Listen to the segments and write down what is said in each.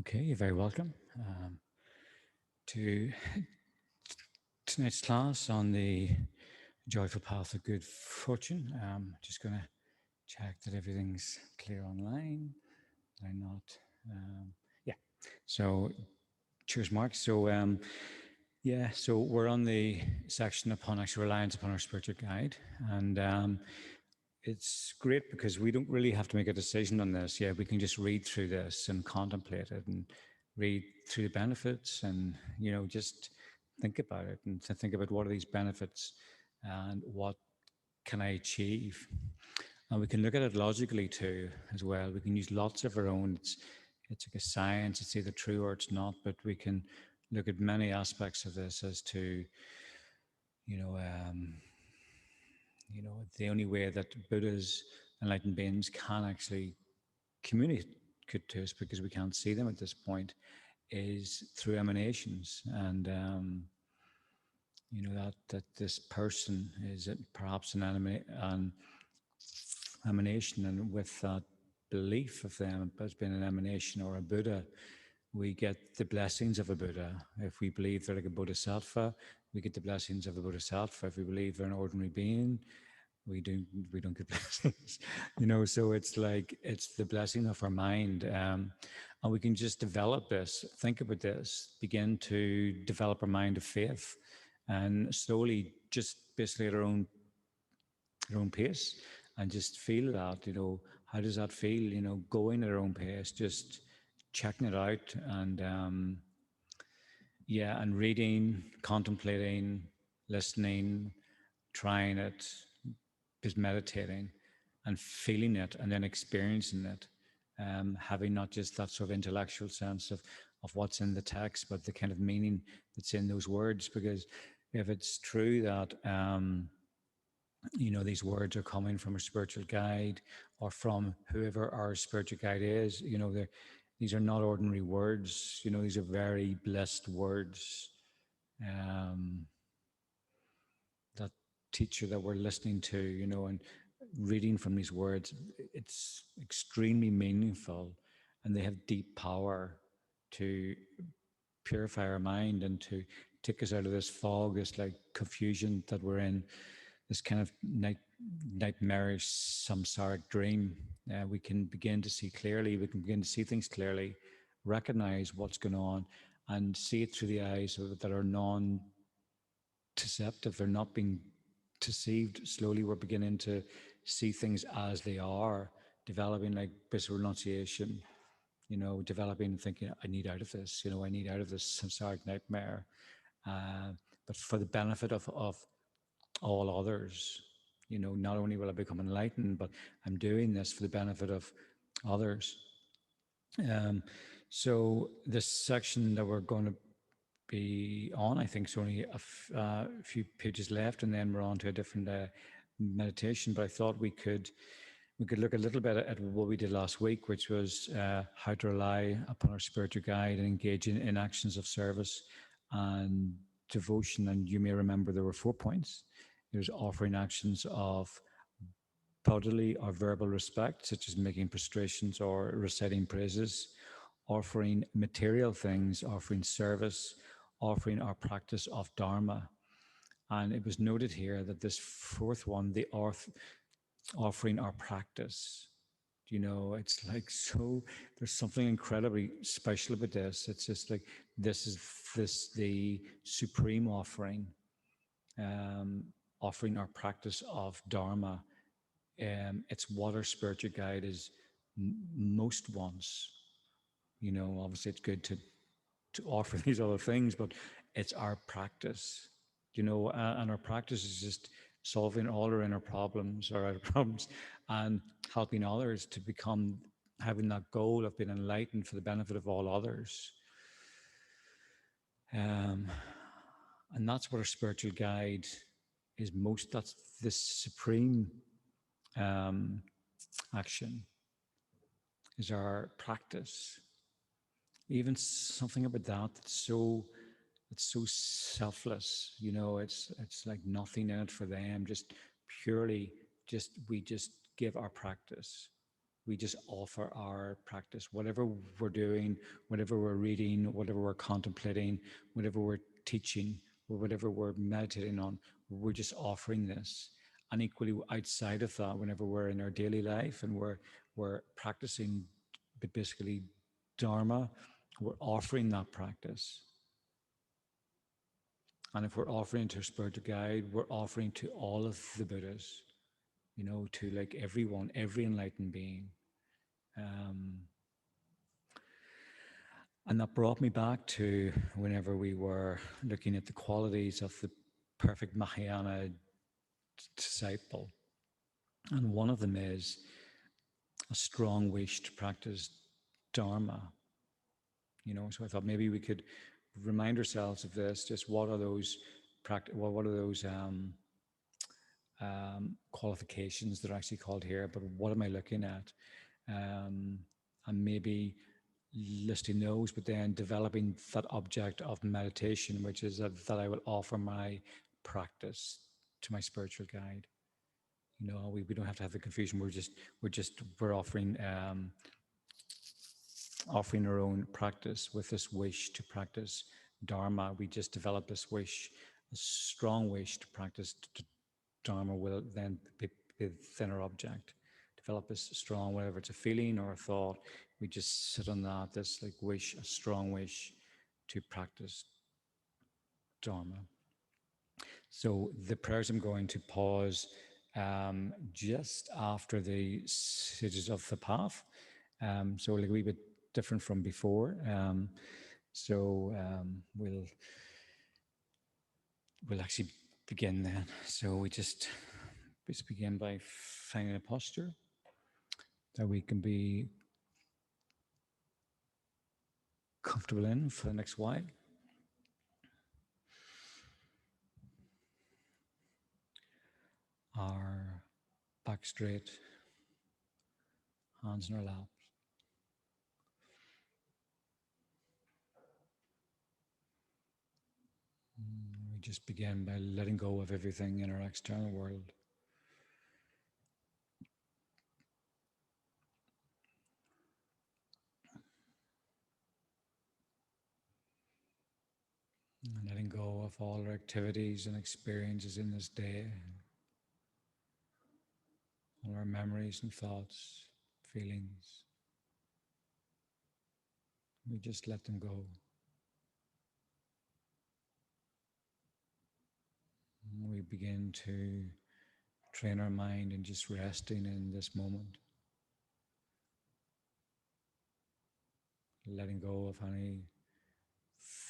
Okay, you're very welcome to tonight's class on the joyful path of good fortune. Just going to check that everything's clear online. Did I not? Um, yeah. So, cheers, Mark. So we're on the section upon actual reliance upon our spiritual guide, and it's great because we don't really have to make a decision on this. Yeah, we can just read through this and contemplate it and read through the benefits and, just think about it and to think about what are these benefits and what can I achieve. And we can look at it logically too, as well. We can use lots of our own. It's like a science. It's either true or it's not. But we can look at many aspects of this as to, you know, um, the only way that Buddhas, enlightened beings, can actually communicate to us, because we can't see them at this point, is through emanations. And that this person is perhaps an emanation, and with that belief of them as being an emanation or a Buddha, we get the blessings of a Buddha. If we believe they're like a Bodhisattva, we get the blessings of a Bodhisattva. If we believe they're an ordinary being, we don't get blessings. So it's like it's the blessing of our mind, and we can just develop this, think about this, begin to develop our mind of faith, and slowly, just basically at our own pace, and just feel that, how does that feel, going at our own pace, just checking it out, and and reading, contemplating, listening, trying it, just meditating and feeling it and then experiencing it, having not just that sort of intellectual sense of what's in the text, but the kind of meaning that's in those words. Because if it's true that, these words are coming from a spiritual guide or from whoever our spiritual guide is, these are not ordinary words, these are very blessed words. Um, that teacher that we're listening to, and reading from these words, it's extremely meaningful, and they have deep power to purify our mind and to take us out of this fog, this like confusion that we're in, this kind of nightmarish samsaric dream. We can begin to see clearly, we can begin to see things clearly, recognize what's going on, and see it through the eyes that are non-deceptive. They're not being deceived. Slowly we're beginning to see things as they are, developing like blissful renunciation, developing and thinking, I need out of this, I need out of this samsaric nightmare, uh, but for the benefit of all others. Not only will I become enlightened, but I'm doing this for the benefit of others. Um, so this section that we're going to be on, I think, it's only a few pages left, and then we're on to a different meditation. But I thought we could look a little bit at what we did last week, which was how to rely upon our spiritual guide and engage in actions of service and devotion. And you may remember there were 4 points. There's offering actions of bodily or verbal respect, such as making prostrations or reciting praises, offering material things, offering service, offering our practice of Dharma. And it was noted here that this fourth one, the offering our practice, it's like, so there's something incredibly special about this. It's just like, the supreme offering, um, offering our practice of Dharma. It's what our spiritual guide is most wants. Obviously it's good to offer these other things, but it's our practice, and our practice is just solving all our inner problems or outer problems, and helping others to become, having that goal of being enlightened for the benefit of all others. And that's what our spiritual guide is most, that's this supreme action, is our practice. Even something about that it's so selfless, it's like nothing in it for them, just purely, we just give our practice. we just offer our practice, whatever we're doing, whatever we're reading, whatever we're contemplating, whatever we're teaching, or whatever we're meditating on, we're just offering this. And equally outside of that, whenever we're in our daily life and we're practicing basically Dharma, we're offering that practice. And if we're offering to a spiritual guide, we're offering to all of the Buddhas, to like everyone, every enlightened being. Um, and that brought me back to whenever we were looking at the qualities of the perfect Mahayana disciple. And one of them is a strong wish to practice Dharma. So I thought maybe we could remind ourselves of this. Just what are those what are those qualifications that are actually called here? But what am I looking at? And maybe listing those, but then developing that object of meditation, which is that I will offer my practice to my spiritual guide. We don't have to have the confusion. We're offering our own practice with this wish to practice Dharma. We just develop this wish, a strong wish to practice Dharma will then be within our object. Develop this strong, whether it's a feeling or a thought, we just sit on that, this like wish, a strong wish to practice Dharma. So the prayers I'm going to pause just after the stages of the path. So like a wee bit different from before. We'll actually begin then. So we just begin by finding a posture that we can be comfortable in for the next while. Our back straight, hands in our laps. We just begin by letting go of everything in our external world. And letting go of all our activities and experiences in this day, all our memories and thoughts, feelings. We just let them go. And we begin to train our mind in just resting in this moment, letting go of any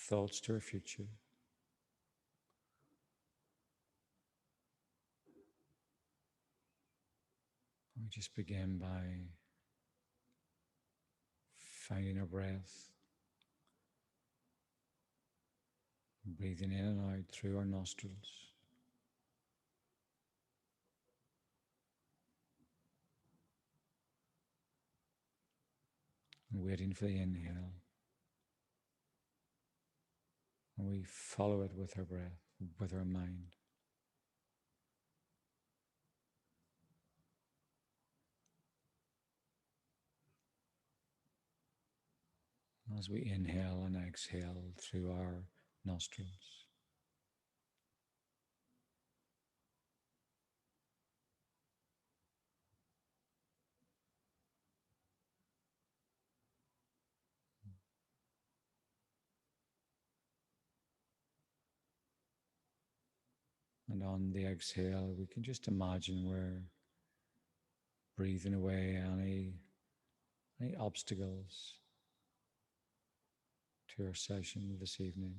thoughts to our future. We just begin by finding our breath, breathing in and out through our nostrils. And waiting for the inhale. And we follow it with our breath, with our mind. As we inhale and exhale through our nostrils. And on the exhale, we can just imagine we're breathing away any obstacles to our session this evening,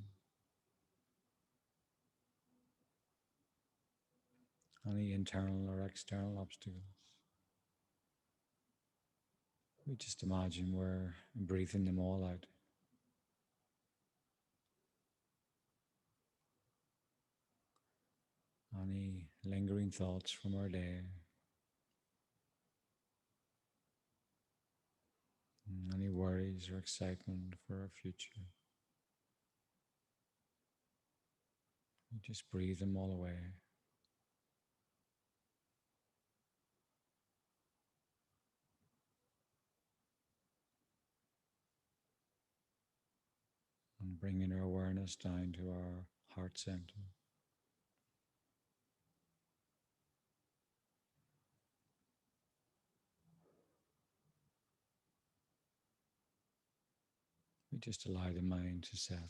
any internal or external obstacles. We just imagine we're breathing them all out. Any lingering thoughts from our day, any worries or excitement for our future. We just breathe them all away. bringing our awareness down to our heart center. We just allow the mind to settle.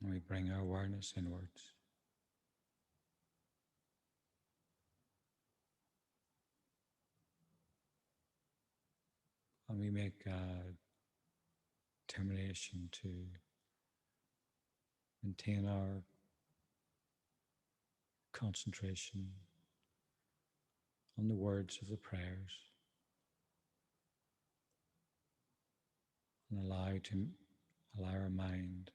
And we bring our awareness inwards. And we make a determination to maintain our concentration on the words of the prayers and allow our mind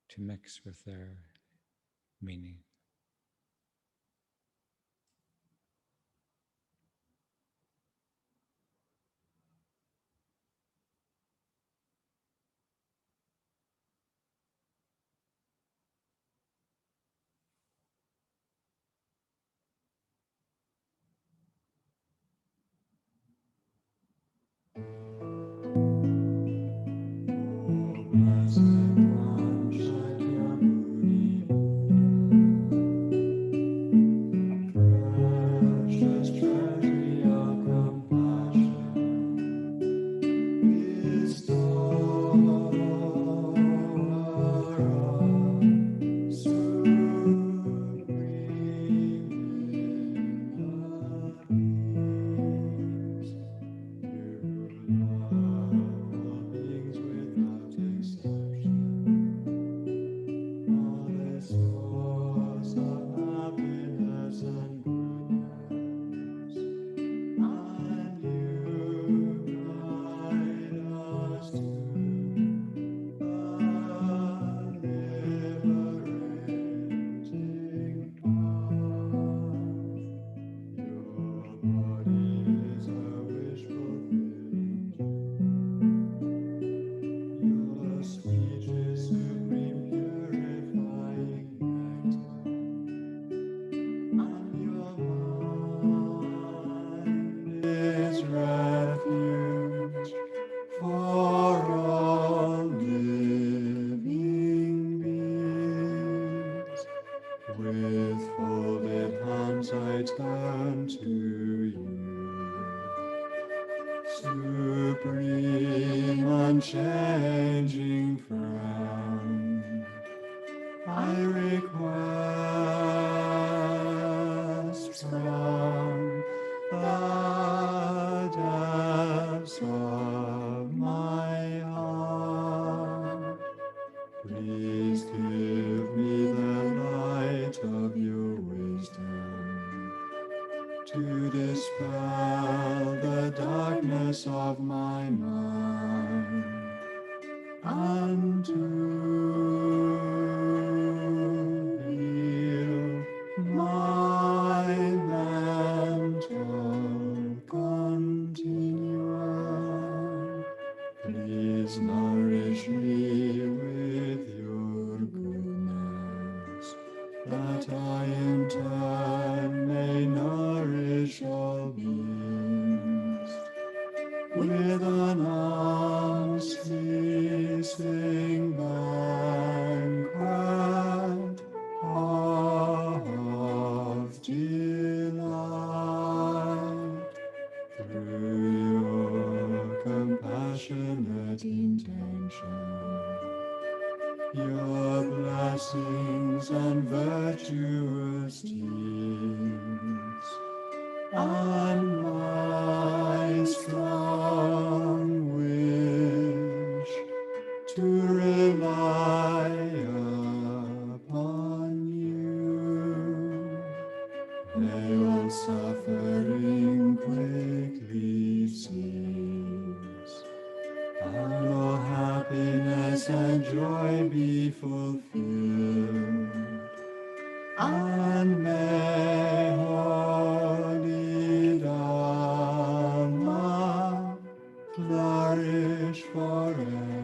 to mix with their meaning. Supreme, unchanging friend, I request from the depths of my heart, please give me the light of your wisdom to dispel the darkness of my mind and to heal my mental continuum. Please nourish me with your goodness, that I in turn may nourish all beings with an unceasing banquet of delight through your compassionate intention. Your blessings and virtuous deeds, and my strong wish to rely upon you. May all suffering quickly cease, and all happiness and joy be fulfilled, and may holy Dhamma flourish forevermore.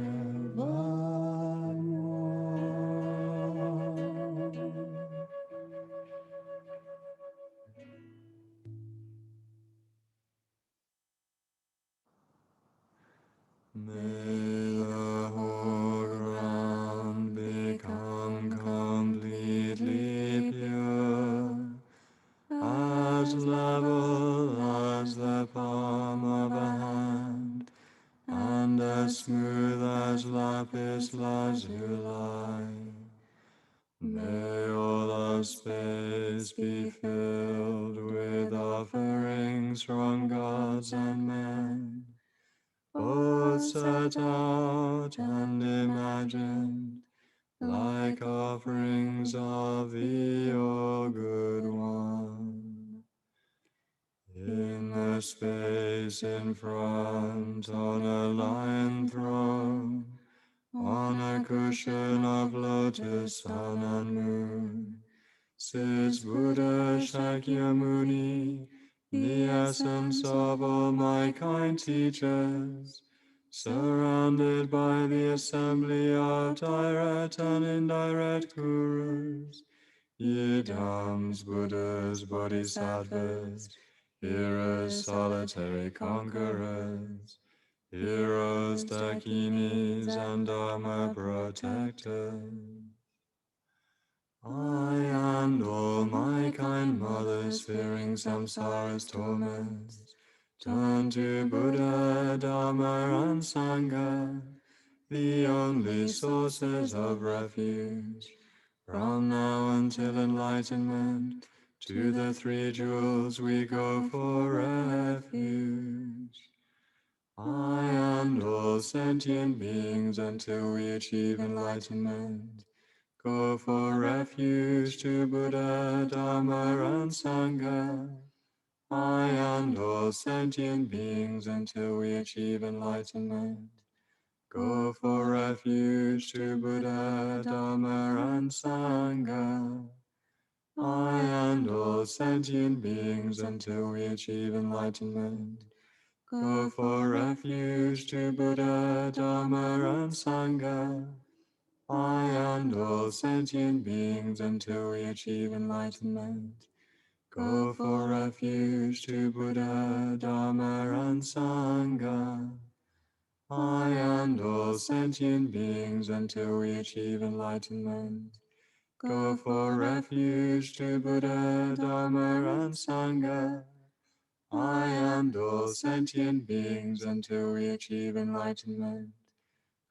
May the whole ground become completely pure, as level as the palm of a hand, and as smooth as lapis lazuli. May all the space be filled with offerings from gods and men, both set out and imagined, like offerings of thee, O good one. In the space in front, on a lion throne, on a cushion of lotus, sun and moon, sits Buddha Shakyamuni, the essence of all my kind teachers, surrounded by the assembly of direct and indirect gurus, Yidams, Buddhas, Bodhisattvas, heroes, solitary conquerors, heroes, dakinis, and Dharma protectors. I and all my kind mothers, fearing samsara's torments, turn to Buddha, Dharma, and Sangha, the only sources of refuge. From now until enlightenment, to the three jewels we go for refuge. I and all sentient beings until we achieve enlightenment, go for refuge to Buddha, Dharma, and Sangha. I and all sentient beings until we achieve enlightenment, go for refuge to Buddha, Dharma, and Sangha. I and all sentient beings until we achieve enlightenment, go for refuge to Buddha, Dharma, and Sangha. I and all sentient beings until we achieve enlightenment, go for refuge to Buddha, Dharma, and Sangha. I and all sentient beings until we achieve enlightenment, go for refuge to Buddha, Dharma, and Sangha. I and all sentient beings until we achieve enlightenment,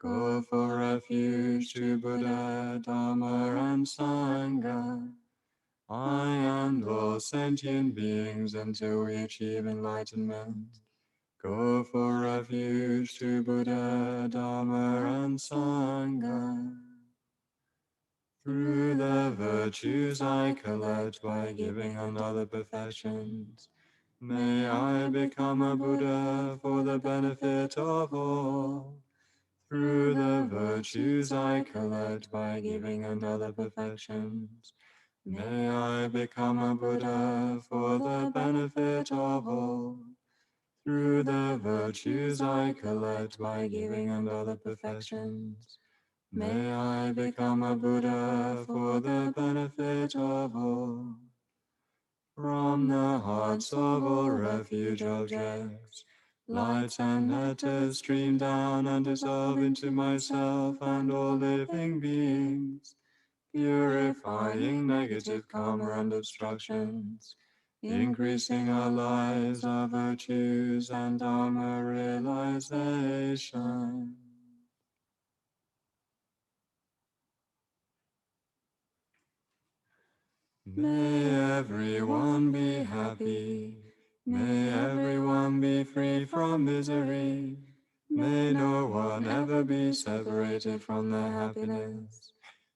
go for refuge to Buddha, Dharma, and Sangha. I and all sentient beings until we achieve enlightenment, go for refuge to Buddha, Dharma, and Sangha. Through the virtues I collect by giving and other perfections, may I become a Buddha for the benefit of all. Through the virtues I collect by giving and other perfections, may I become a Buddha for the benefit of all. Through the virtues I collect by giving and other perfections, may I become a Buddha for the benefit of all. From the hearts of all refuge objects, lights and nectar stream down and dissolve into myself and all living beings, purifying negative karma and obstructions, increasing our lives, our virtues, and Dharma realization. May everyone be happy. May everyone be free from misery. May no one ever be separated from their happiness.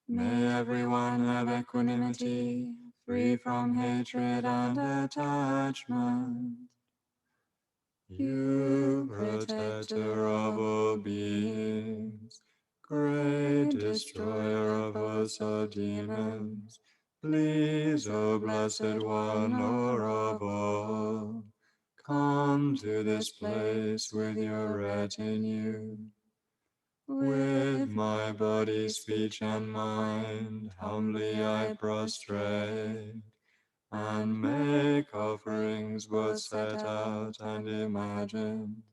May everyone have equanimity, free from hatred and attachment. You, protector of all beings, great destroyer of hosts of demons, please, O Blessed One, Lord of all, come to this place with your retinue. With my body, speech, and mind, humbly I prostrate, and make offerings both set out and imagined,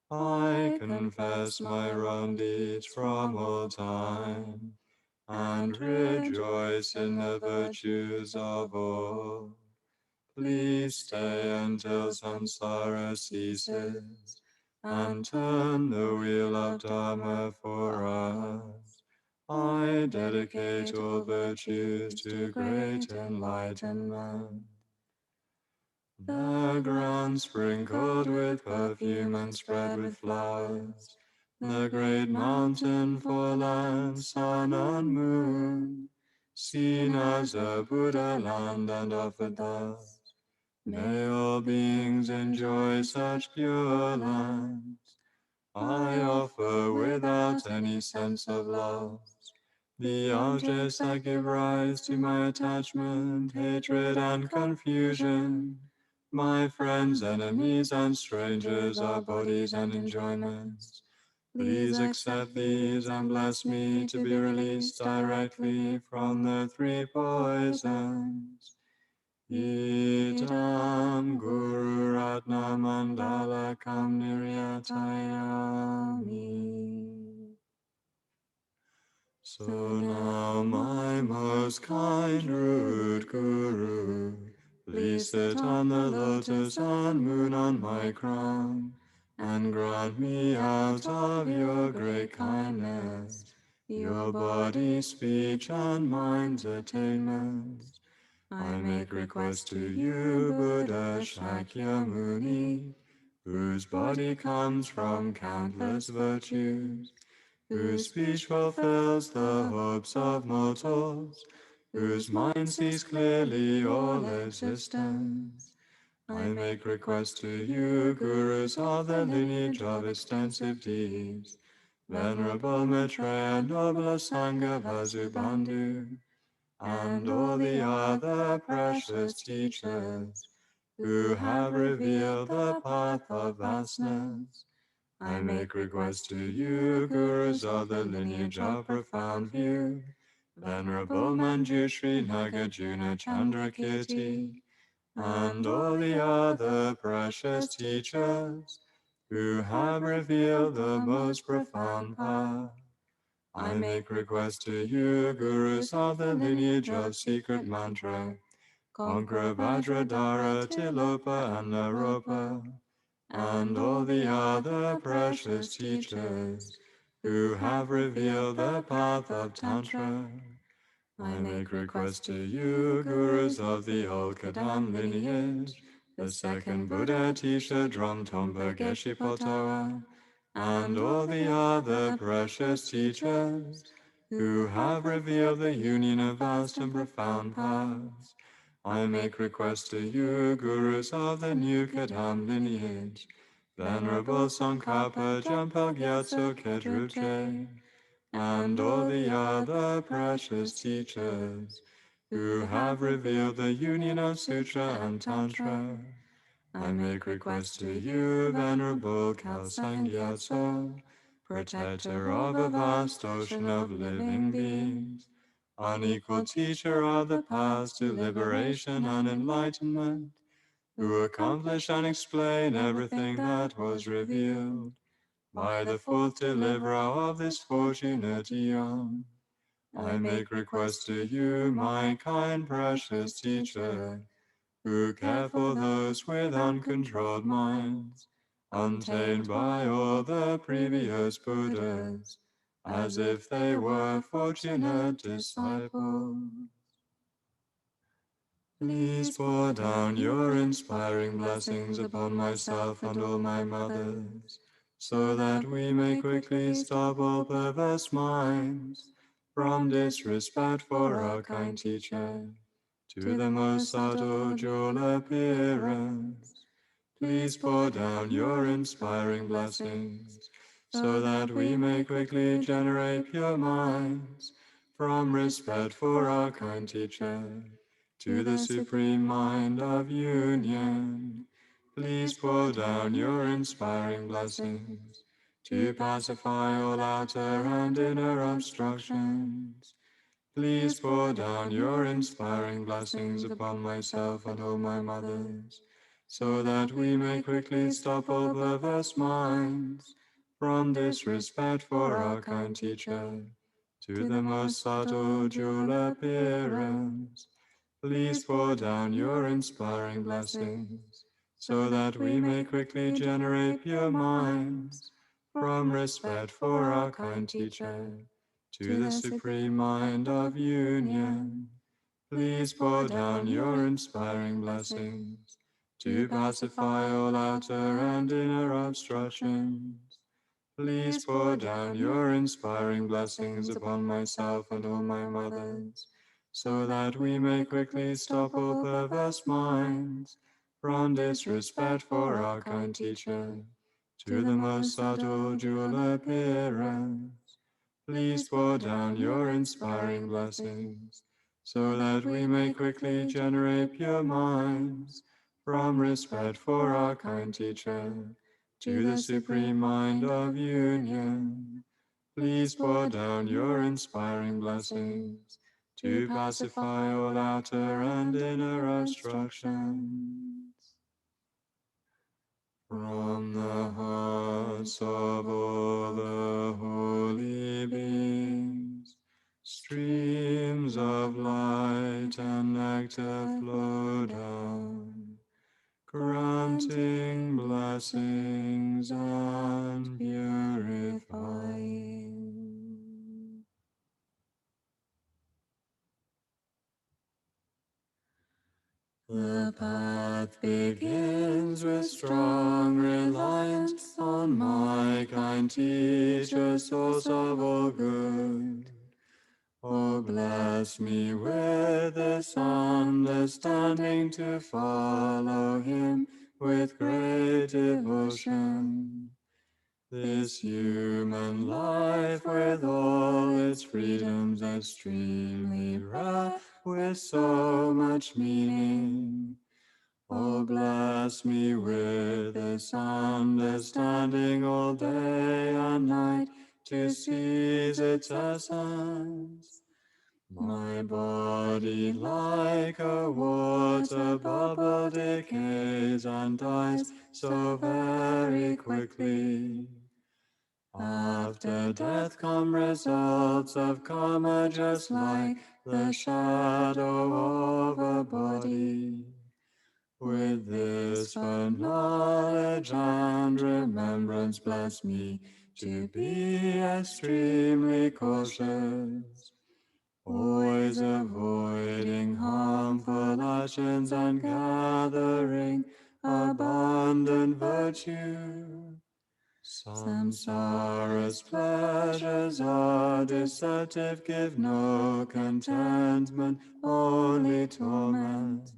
I confess my wrong deeds from all time, and rejoice in the virtues of all. Please stay until samsara ceases, and turn the wheel of Dharma for us. I dedicate all virtues to great enlightenment. The ground sprinkled with perfume and spread with flowers, the great mountain for land, sun and moon, seen as a Buddha land and offered thus. May all beings enjoy such pure lands. I offer without any sense of loss the objects that give rise to my attachment, hatred, and confusion. My friends, enemies, and strangers are bodies and enjoyments. Please accept these and bless me to be released directly from the three poisons. Idam Guru Ratna Mandala Kam Niryatayami. So now, my most kind rude Guru, please sit on the lotus and moon on my crown, and grant me out of your great kindness your body, speech, and mind's attainments. I make request to you, Buddha Shakyamuni, whose body comes from countless virtues, whose speech fulfills the hopes of mortals, whose mind sees clearly all existence. I make request to you, Gurus of the lineage of extensive deeds, Venerable Maitreya, noble Sangha Vasubandhu, and all the other precious teachers who have revealed the path of vastness. I make request to you, Gurus of the lineage of profound view, Venerable Manjushri Nagarjuna Chandrakirti, and all the other precious teachers who have revealed the most profound path. I make request to you, Gurus of the lineage of secret mantra, Conqueror Vajradhara, Tilopa, and Naropa, and all the other precious teachers who have revealed the path of Tantra. I make request to you, Gurus of the old Kadam lineage, the second Buddha Tisha Drom Tompa Geshe Potawa, and all the other precious teachers who have revealed the union of vast and profound paths. I make request to you, Gurus of the new Kadam lineage, Venerable Tsongkhapa Jampa Gyatso Kedruche, and all the other precious teachers who have revealed the union of Sutra and Tantra. I make request to you, Venerable Khalsang Gyatso, protector of a vast ocean of living beings, unequal teacher of the paths to liberation and enlightenment, who accomplish and explain everything that was revealed by the fourth deliverer of this fortunate eon. I make request to you, my kind precious teacher, who care for those with uncontrolled minds, untamed by all the previous Buddhas, as if they were fortunate disciples. Please pour down your inspiring blessings upon myself and all my mothers, so that we may quickly stop all perverse minds, from disrespect for our kind teacher, to the most subtle jewel appearance. Please pour down your inspiring blessings, so that we may quickly generate pure minds, from respect for our kind teacher, to the supreme mind of union. Please pour down your inspiring blessings, to pacify all outer and inner obstructions. Please pour down your inspiring blessings upon myself and all my mothers, so that we may quickly stop all perverse minds, from disrespect for our kind teacher, to the most subtle jewel appearance. Please pour down your inspiring blessings, so that we may quickly generate pure minds, from respect for our kind teacher, to the supreme mind of union. Please pour down your inspiring blessings, to pacify all outer and inner obstructions. Please pour down your inspiring blessings upon myself and all my mothers, so that we may quickly stop all perverse minds, from disrespect for our kind teacher, to the most subtle jewel appearance. Please pour down your inspiring blessings, so that we may quickly generate pure minds, from respect for our kind teacher, to the supreme mind of union. Please pour down your inspiring blessings, to pacify all outer and inner obstructions. From the hearts of all the holy beings, streams of light and nectar flow down, granting blessings and purifying. The path begins with strong reliance on my kind teacher, source of all good. Oh, bless me with this understanding to follow him with great devotion. This human life with all its freedoms extremely rare, with so much meaning. Oh, bless me with this understanding all day and night to seize its essence. My body like a water bubble decays and dies so very quickly. After death come results of karma, just like the shadow of a body. With this for knowledge and remembrance, bless me to be extremely cautious, always avoiding harmful actions and gathering abundant virtue. Samsara's pleasures are deceptive, give no contentment, only torment.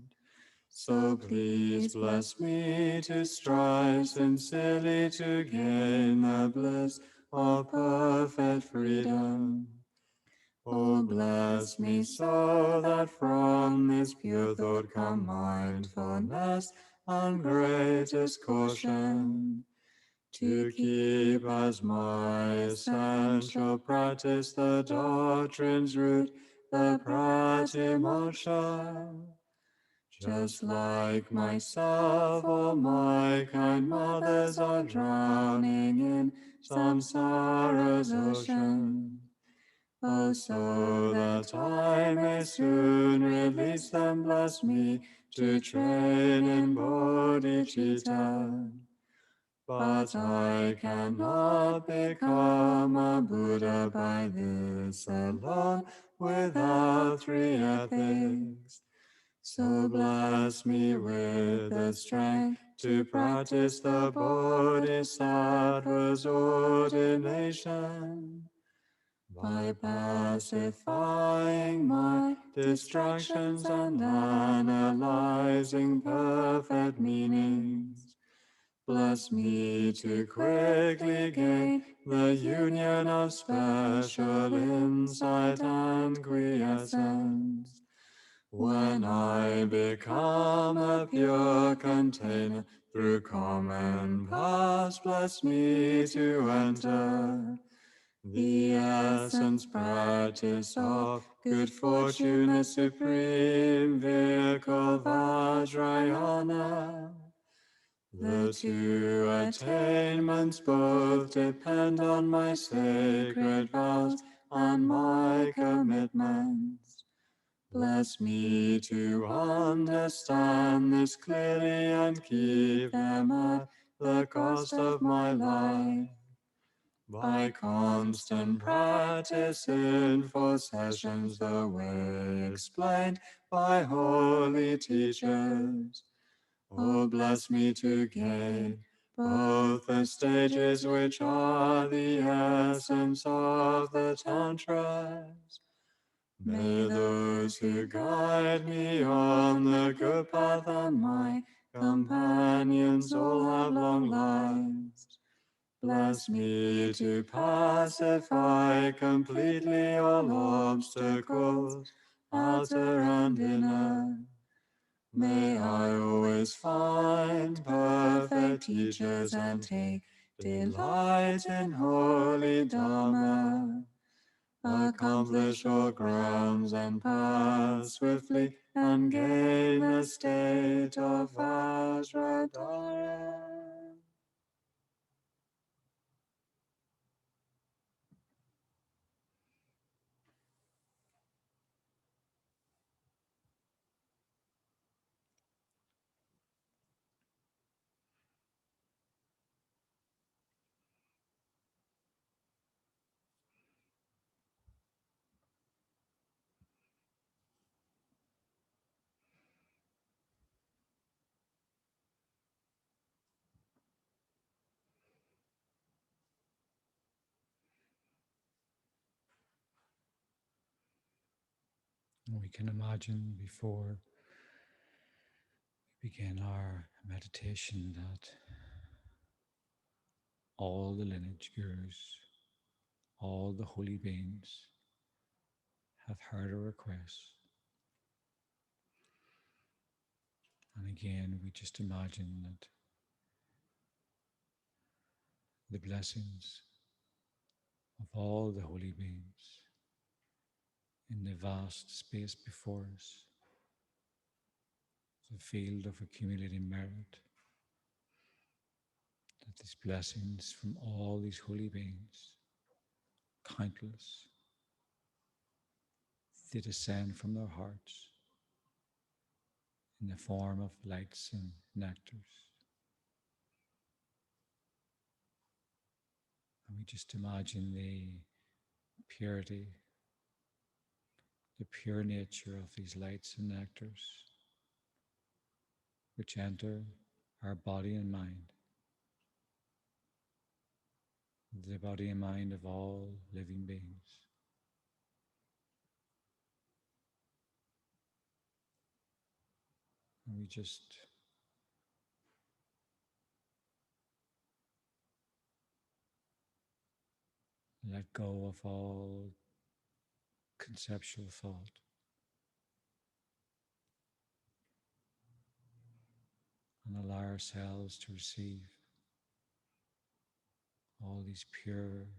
So please bless me to strive sincerely to gain the bliss of perfect freedom. Oh, bless me so that from this pure thought come mindfulness and greatest caution, to keep as my essential practice the doctrine's root, the Pratimosha. Just like myself, all my kind mothers are drowning in samsara's ocean. Oh, so that I may soon release them, bless me to train in bodhicitta. But I cannot become a Buddha by this alone, without three ethics. So bless me with the strength to practice the Bodhisattva's ordination, by pacifying my distractions and analyzing perfect meanings. Bless me to quickly gain the union of special insight and quiescence. When I become a pure container through common paths, bless me to enter the essence practice of good fortune, the supreme vehicle Vajrayana. The two attainments both depend on my sacred vows and my commitments. Bless me to understand this clearly and keep them at the cost of my life. By constant practice in 4 sessions, the way explained by holy teachers. Oh, bless me to gain both the stages which are the essence of the Tantras. May those who guide me on the good path and my companions all have long lives. Bless me to pacify completely all obstacles, outer and inner. May I always find perfect teachers and take delight in holy Dharma. Accomplish all grounds and pass swiftly and gain the state of Vajradhara. We can imagine before we begin our meditation that all the lineage gurus, all the holy beings have heard our requests. And again, we just imagine that the blessings of all the holy beings in the vast space before us, the field of accumulating merit, that these blessings from all these holy beings, countless, they descend from their hearts in the form of lights and nectars. And we just imagine the purity, the pure nature of these lights and nectars, which enter our body and mind, the body and mind of all living beings. And we just let go of all conceptual thought and allow ourselves to receive all these pure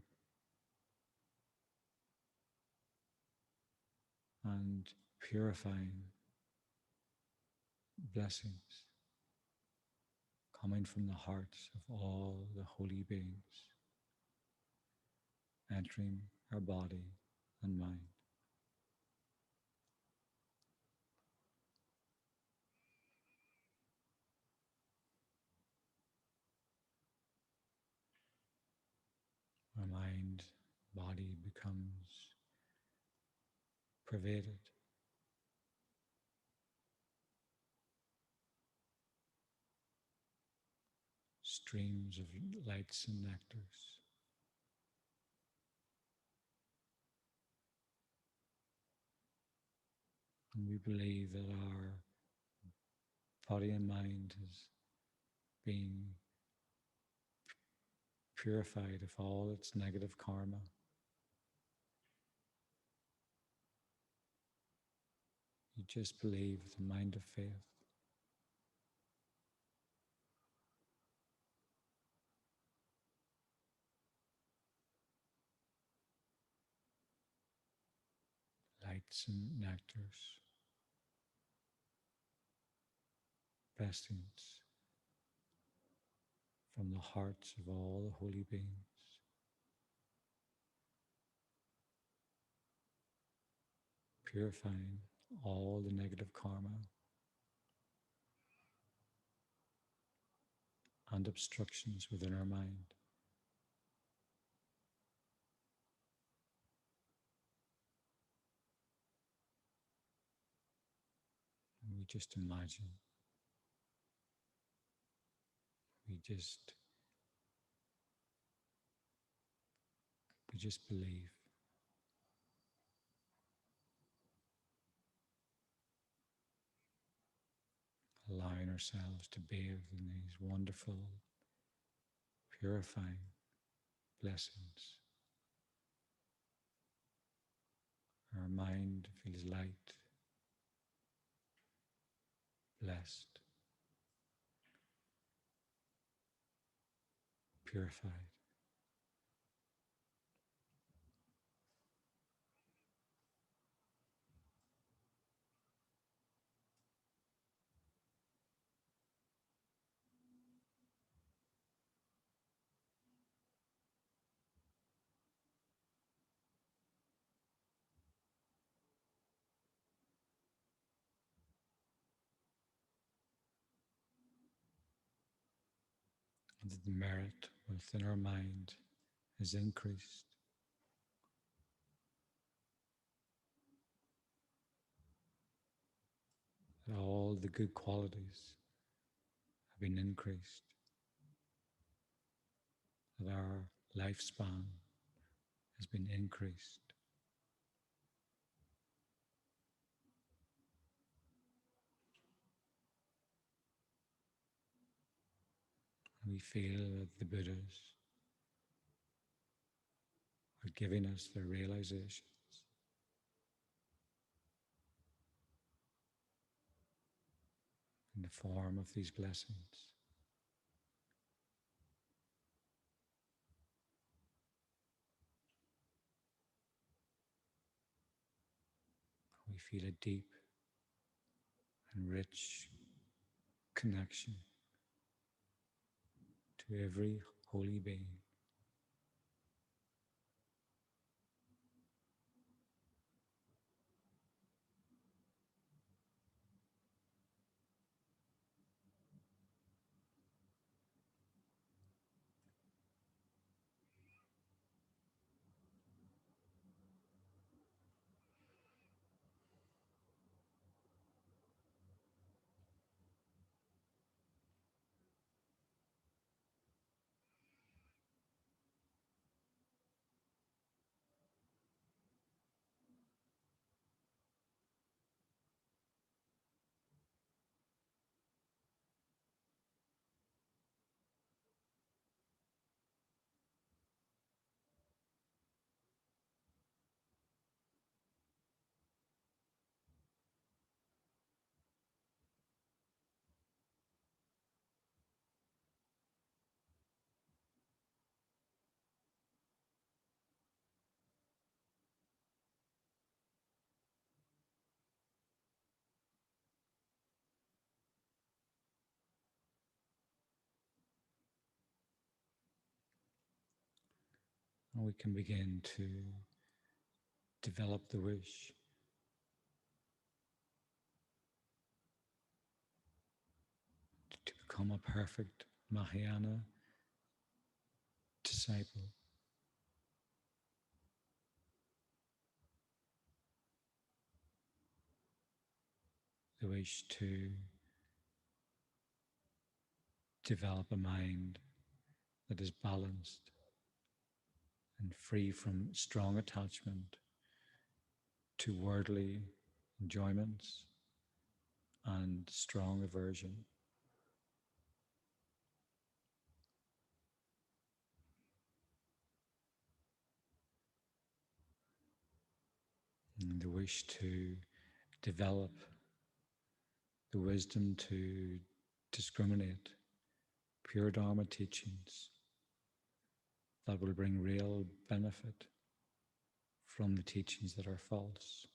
and purifying blessings coming from the hearts of all the holy beings, entering our body and mind. Our mind, body becomes pervaded. Streams of lights and nectars. And we believe that our body and mind has been purified of all its negative karma. You just believe with the mind of faith. Lights and nectars, blessings from the hearts of all the holy beings, purifying all the negative karma and obstructions within our mind. And we just imagine, we just we just believe, allowing ourselves to bathe in these wonderful, purifying blessings. Our mind feels light, blessed, purified. And that the merit within our mind is increased. That all the good qualities have been increased. That our lifespan has been increased. And we feel that the Buddhas are giving us their realizations in the form of these blessings. We feel a deep and rich connection to every holy being. And we can begin to develop the wish to become a perfect Mahayana disciple, the wish to develop a mind that is balanced and free from strong attachment to worldly enjoyments and strong aversion. And the wish to develop the wisdom to discriminate pure Dharma teachings that will bring real benefit from the teachings that are false.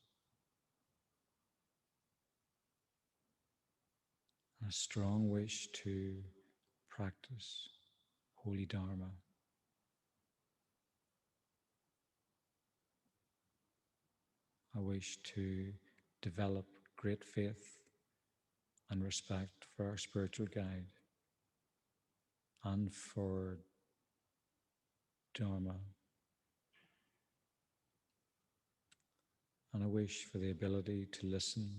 A strong wish to practice Holy Dharma. I wish to develop great faith and respect for our spiritual guide and for Dharma. And I wish for the ability to listen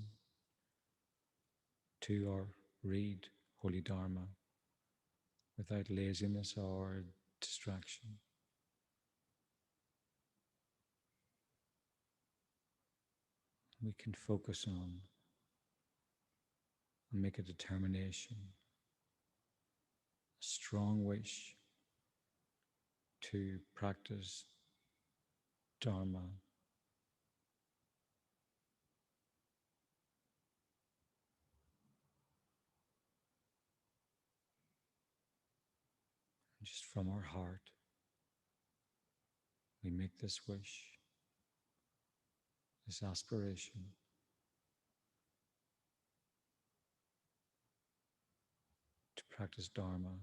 to or read Holy Dharma without laziness or distraction. We can focus on and make a determination, a strong wish to practice Dharma just from our heart. We make this wish, this aspiration, to practice Dharma.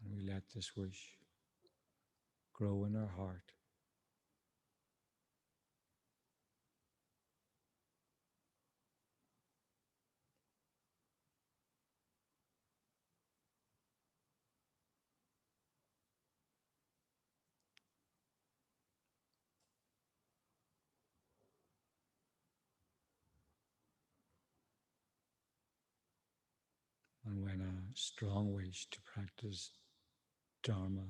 And we let this wish grow in our heart. And when a strong wish to practice Dharma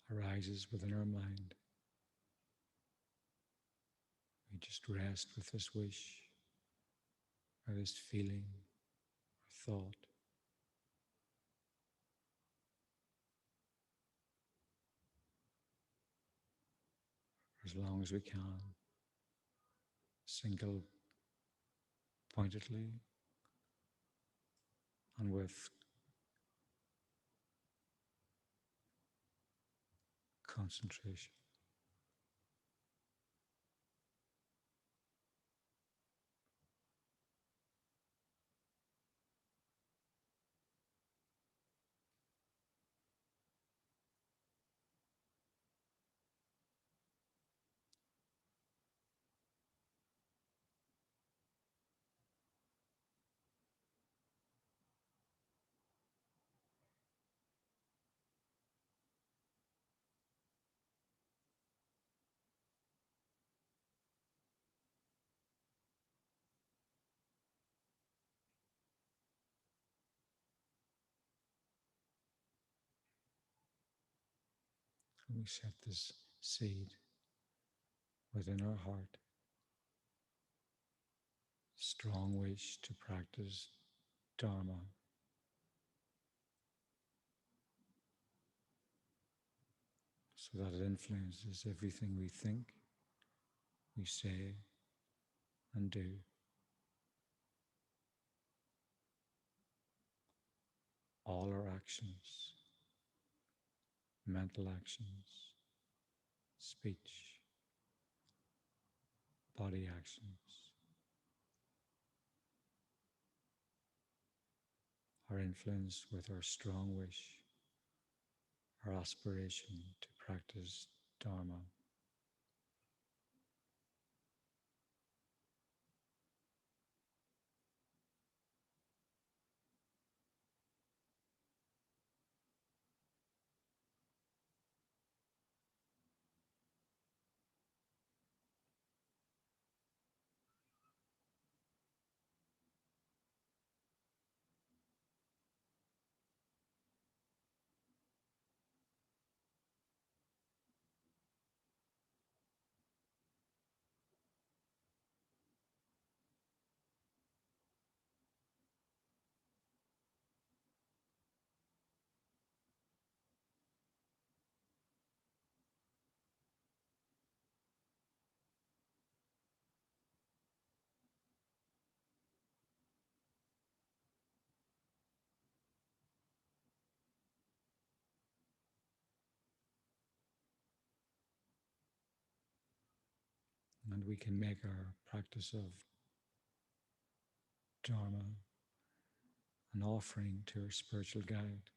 arises within our mind, we just rest with this wish or this feeling or thought. For as long as we can, single pointedly and with concentration. And we set this seed within our heart, strong wish to practice Dharma, so that it influences everything we think, we say, and do. All our actions, mental actions, speech, body actions, are influenced with our strong wish, our aspiration to practice Dharma. And we can make our practice of Dharma an offering to our spiritual guide.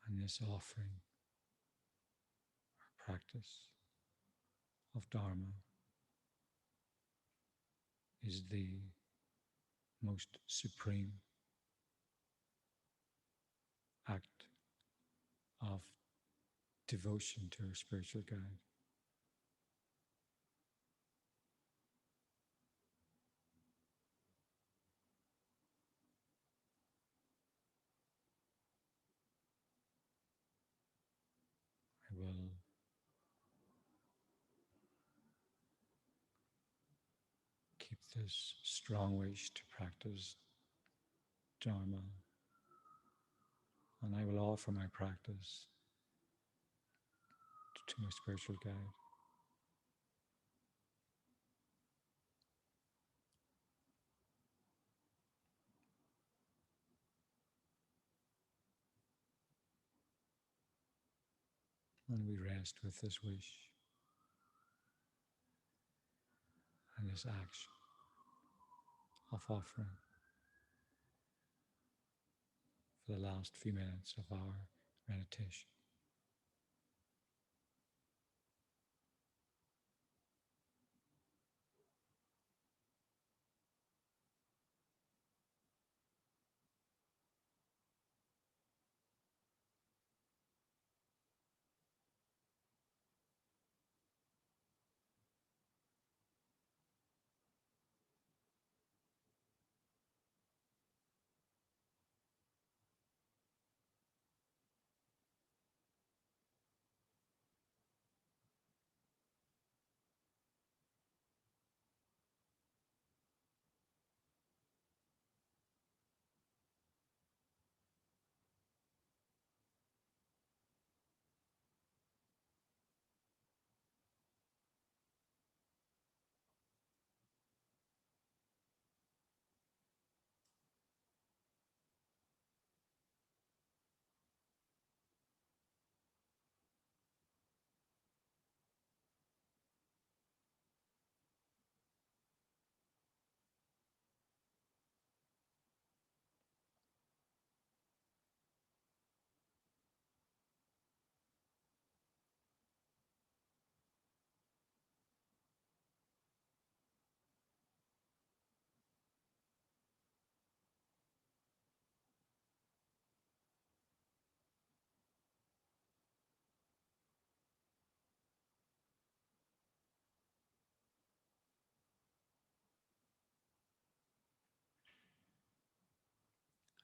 And this offering, our practice of Dharma, is the most supreme act of devotion to our spiritual guide. I will keep this strong wish to practice Dharma, and I will offer my practice to my spiritual guide. And we rest with this wish and this action of offering for the last few minutes of our meditation.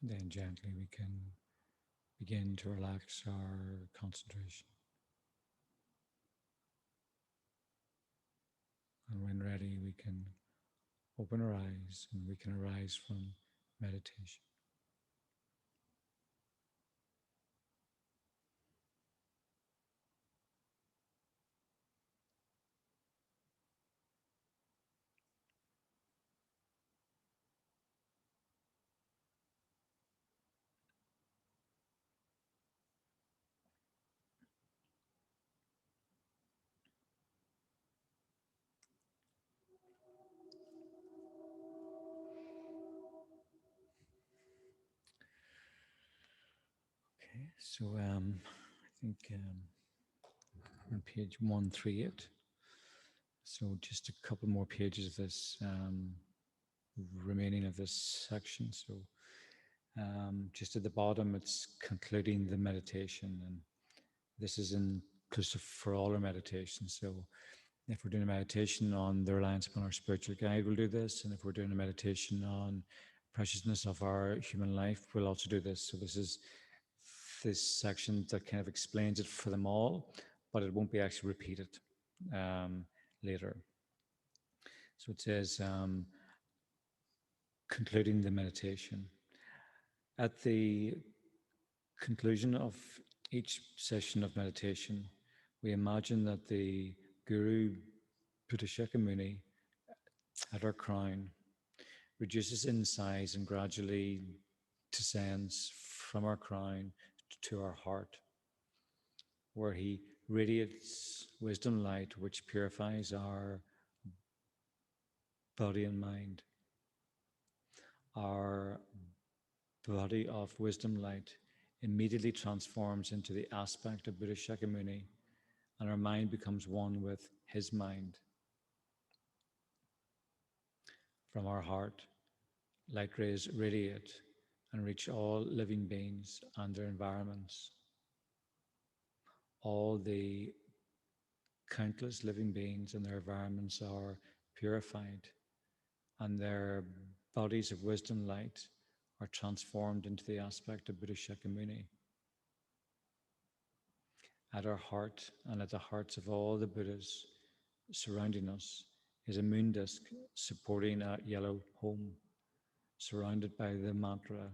And then gently we can begin to relax our concentration. And when ready, we can open our eyes and we can arise from meditation. Okay, so I think on page 138. So just a couple more pages of this remaining of this section. So just at the bottom, it's concluding the meditation, and this is inclusive for all our meditations. So if we're doing a meditation on the reliance upon our spiritual guide, we'll do this. And if we're doing a meditation on preciousness of our human life, we'll also do this. So this section that kind of explains it for them all, but it won't be actually repeated later. So it says, concluding the meditation. At the conclusion of each session of meditation, we imagine that the Guru Buddha Shakyamuni at our crown reduces in size and gradually descends from our crown to our heart, where he radiates wisdom light, which purifies our body and mind. Our body of wisdom light immediately transforms into the aspect of Buddha Shakyamuni, and our mind becomes one with his mind. From our heart, light rays radiate and reach all living beings and their environments. All the countless living beings and their environments are purified, and their bodies of wisdom light are transformed into the aspect of Buddha Shakyamuni. At our heart and at the hearts of all the Buddhas surrounding us is a moon disk supporting a yellow home, surrounded by the mantra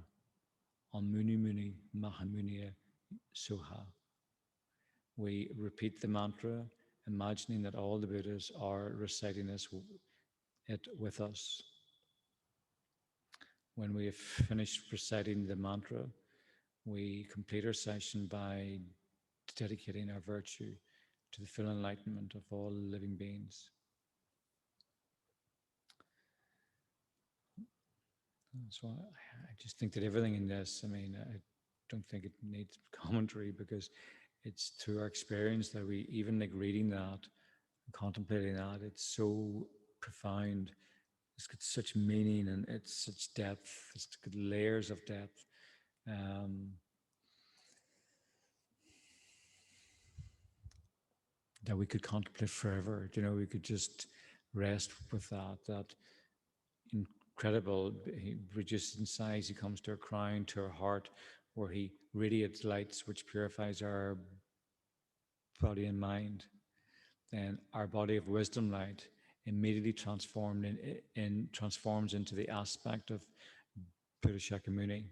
Om Muni Muni Mahamuniya Soha. We repeat the mantra, imagining that all the Buddhas are reciting it with us. When we have finished reciting the mantra, we complete our session by dedicating our virtue to the full enlightenment of all living beings. So I just think that everything in this, I mean, I don't think it needs commentary, because it's through our experience that we, even like reading that, contemplating that, it's so profound. It's got such meaning and it's such depth. It's got layers of depth. Um, that we could contemplate forever. You know, we could just rest with that. That incredible, he reduces in size, he comes to our crown, to our heart, where he radiates lights which purifies our body and mind. Then our body of wisdom light immediately transforms into the aspect of Buddha Shakyamuni,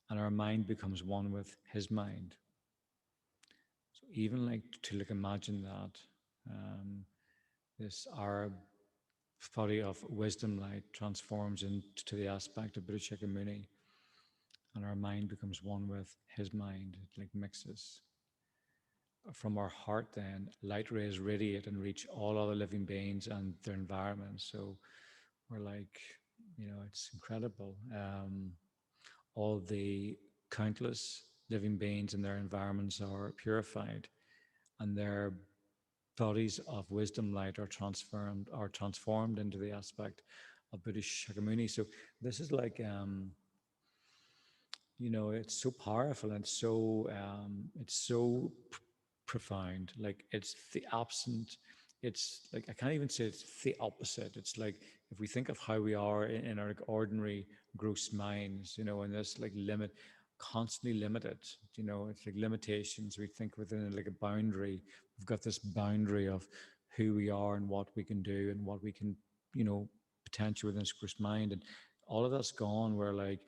and our mind becomes one with his mind. So even like to like imagine that, this our body of wisdom light transforms into the aspect of Buddha Shakyamuni, and our mind becomes one with his mind. It like mixes. From our heart, then, light rays radiate and reach all other living beings and their environments. So we're like, you know, it's incredible. All the countless living beings and their environments are purified, and their bodies of wisdom light are transformed into the aspect of Buddha Shakyamuni. So this is like, you know, it's so powerful and it's so profound. Like it's the absent. It's like I can't even say it's the opposite. It's like if we think of how we are in our like ordinary gross minds, you know, in this like constantly limited. You know, it's like limitations. We think within like a boundary. We've got this boundary of who we are and what we can do and what we can, you know, potential within this gross mind, and all of that's gone. We're like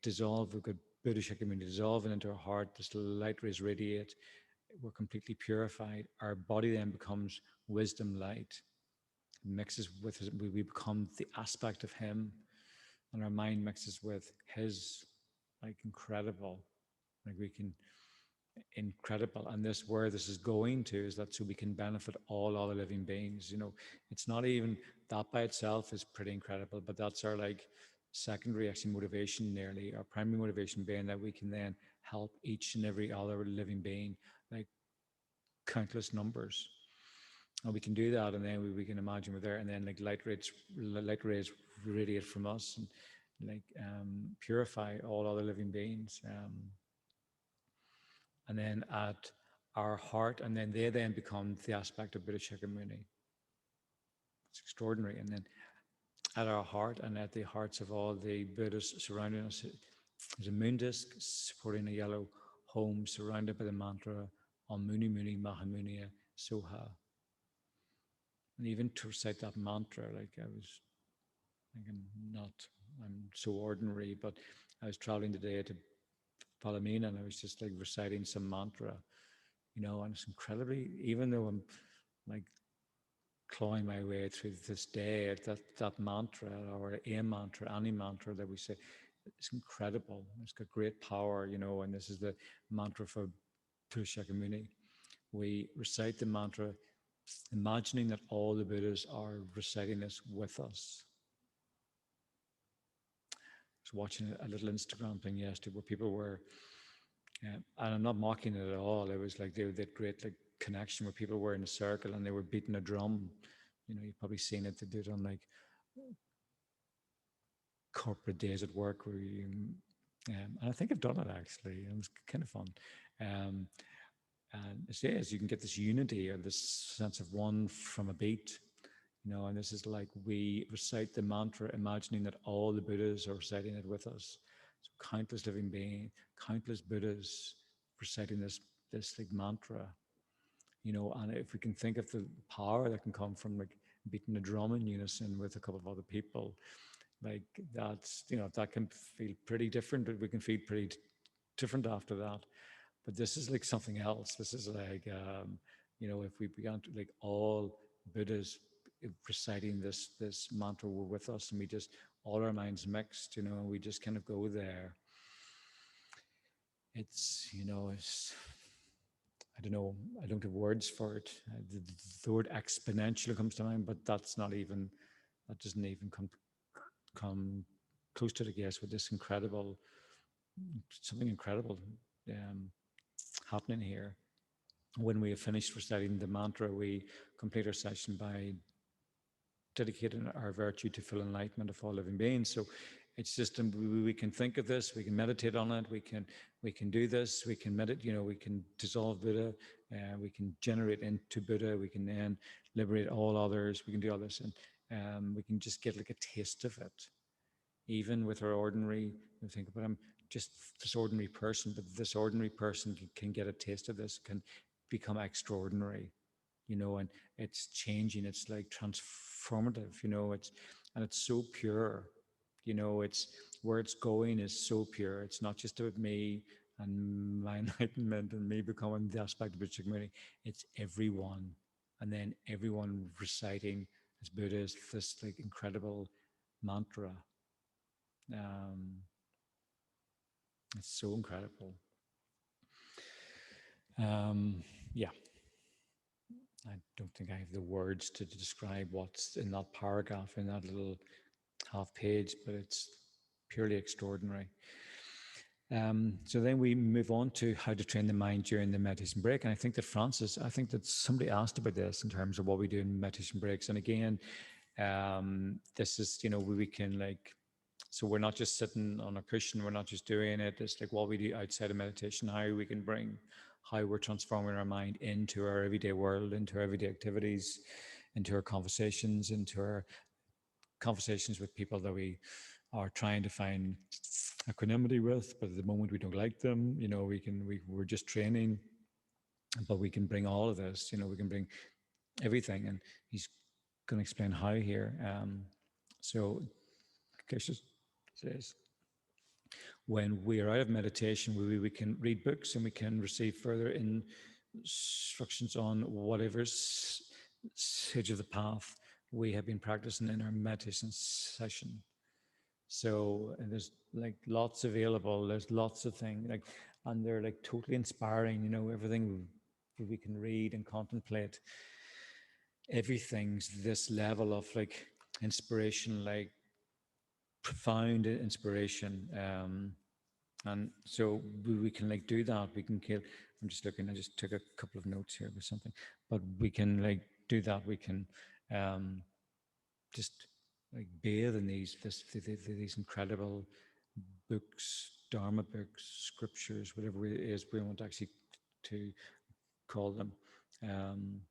dissolved. We've got Buddha Shakyamuni dissolving into our heart. This light rays radiate. We're completely purified. Our body then becomes wisdom light. It mixes with his, we become the aspect of him, and our mind mixes with his. Like incredible. Like we can incredible. And this where this is going to is that so we can benefit all other living beings. You know, it's not even that by itself is pretty incredible, but that's our like secondary actually motivation nearly, our primary motivation being that we can then help each and every other living being, like countless numbers. And we can do that, and then we can imagine we're there, and then like light rays radiate from us and like purify all other living beings. And then at our heart, and then they then become the aspect of Buddha Shakyamuni. It's extraordinary. And then at our heart and at the hearts of all the Buddhas surrounding us, there's a moon disk supporting a yellow home surrounded by the mantra Om Muni Muni Mahamuniya Soha. And even to recite that mantra, like I was thinking, I'm so ordinary, but I was traveling today to Palomino and I was just like reciting some mantra, you know, and it's incredibly, even though I'm like clawing my way through this day, that mantra or a mantra, any mantra that we say, It's incredible. It's got great power, you know, and this is the mantra for Purusha community. We recite the mantra, imagining that all the Buddhas are reciting this with us. I was watching a little Instagram thing yesterday where people were, and I'm not mocking it at all. It was like they had great like connection where people were in a circle and they were beating a drum. You know, you've probably seen it. They do it on like corporate days at work where you, and I think I've done it actually. It was kind of fun. Um, and it says you can get this unity or this sense of one from a beat, you know, and this is like we recite the mantra, imagining that all the Buddhas are reciting it with us. So countless living beings, countless Buddhas reciting this like mantra, you know, and if we can think of the power that can come from like beating a drum in unison with a couple of other people, like that's, you know, that can feel pretty different, but we can feel pretty different after that. But this is like something else. This is like, you know, if we began to like all Buddhas reciting this mantra were with us, and we just all our minds mixed, you know, we just kind of go there. It's, you know, it's, I don't know, I don't have words for it. The word exponential comes to mind, but that's not even, that doesn't even come close to it, I guess, with this incredible, something incredible um, happening here. When we have finished reciting the mantra, we complete our session by dedicating our virtue to full enlightenment of all living beings. So it's just we can think of this, we can meditate on it, we can do this, we can meditate. You know, we can dissolve Buddha, we can generate into Buddha, we can then liberate all others. We can do all this, and we can just get like a taste of it, even with our ordinary. You think about I'm just this ordinary person, but this ordinary person can get a taste of this, can become extraordinary, you know, and it's changing. It's like transformative, you know. It's and it's so pure, you know. It's where it's going is so pure. It's not just about me and my enlightenment and me becoming the aspect of the community. It's everyone, and then everyone reciting as Buddha's this like incredible mantra. Um, it's so incredible. Yeah, I don't think I have the words to describe what's in that paragraph, in that little half page, but it's purely extraordinary. So then we move on to how to train the mind during the meditation break. And I think that Francis, I think that somebody asked about this in terms of what we do in meditation breaks. And again, this is, you know, we can like, so we're not just sitting on a cushion, we're not just doing it. It's like what we do outside of meditation, how we can bring, how we're transforming our mind into our everyday world, into our everyday activities, into our conversations, into our conversations with people that we are trying to find equanimity with, but at the moment we don't like them. You know, we're just training, but we can bring all of this. You know, we can bring everything, and he's going to explain how here. So, Cassius says, when we are out of meditation, we can read books and we can receive further instructions on whatever stage of the path we have been practicing in our meditation session. So and there's like lots available. There's lots of things like, and they're like totally inspiring. You know, everything we can read and contemplate. Everything's this level of like inspiration, like profound inspiration. And so we can like do that. We can kill. I'm just looking. I just took a couple of notes here with something, but we can like do that. We can um, just like bathe in these incredible books, Dharma books, scriptures, whatever it is we want actually to call them. Um,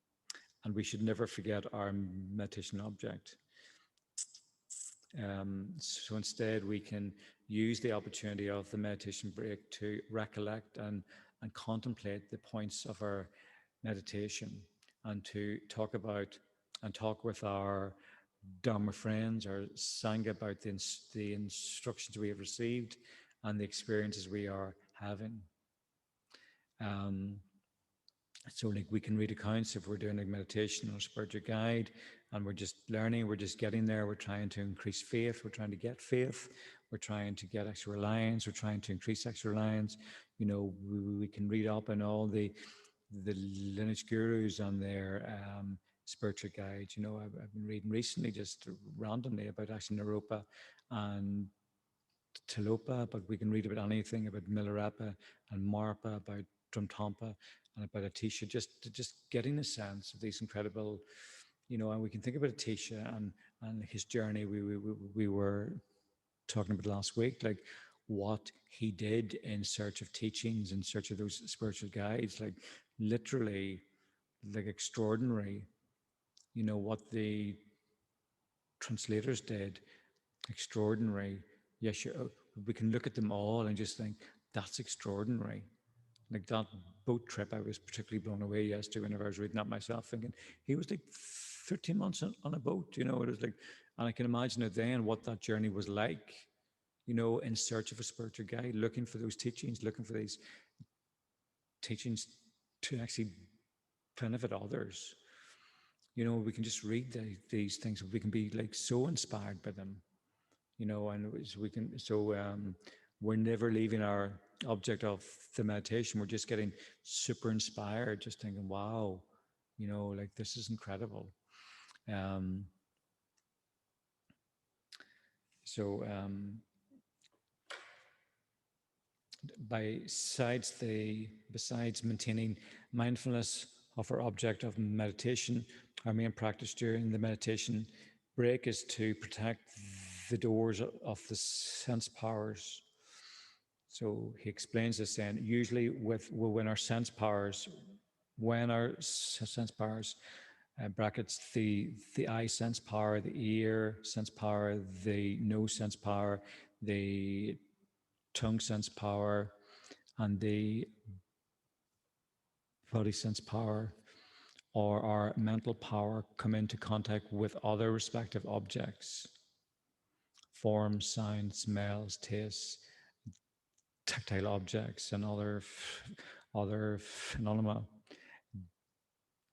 and we should never forget our meditation object. So instead, we can use the opportunity of the meditation break to recollect and contemplate the points of our meditation, and to talk about and talk with our Dharma friends or Sangha about the instructions we have received and the experiences we are having. Um, so like we can read accounts if we're doing a meditation or a spiritual guide, and we're just learning, we're just getting there, we're trying to increase faith, we're trying to get faith. we're trying to get extra reliance, we're trying to increase extra reliance. We can read up on all the lineage gurus on their spiritual guides. I've been reading recently just randomly about actually Naropa and Tilopa, but we can read about anything about Milarepa and Marpa, about Drumtompa, and about Atisha, just getting a sense of these incredible, and we can think about Atisha and his journey. We were talking about last week, like what he did in search of teachings, in search of those spiritual guides, like literally, like extraordinary. What the translators did, extraordinary. Yes, we can look at them all and just think that's extraordinary. Like that boat trip, I was particularly blown away yesterday whenever I was reading that myself, thinking he was like 13 months on a boat. It was like, and I can imagine it then what that journey was like. In search of a spiritual guide, looking for those teachings, looking for these teachings to actually benefit others. We can just read these things. We can be like so inspired by them. And we can. So we're never leaving our object of the meditation. We're just getting super inspired, just thinking, wow, like this is incredible. Um, so besides maintaining mindfulness of our object of meditation, our main practice during the meditation break is to protect the doors of the sense powers. So he explains this saying, usually when our sense powers, brackets the eye sense power, the ear sense power, the nose sense power, the tongue sense power, and the body sense power, or our mental power come into contact with other respective objects, forms, sounds, smells, tastes, tactile objects, and other phenomena.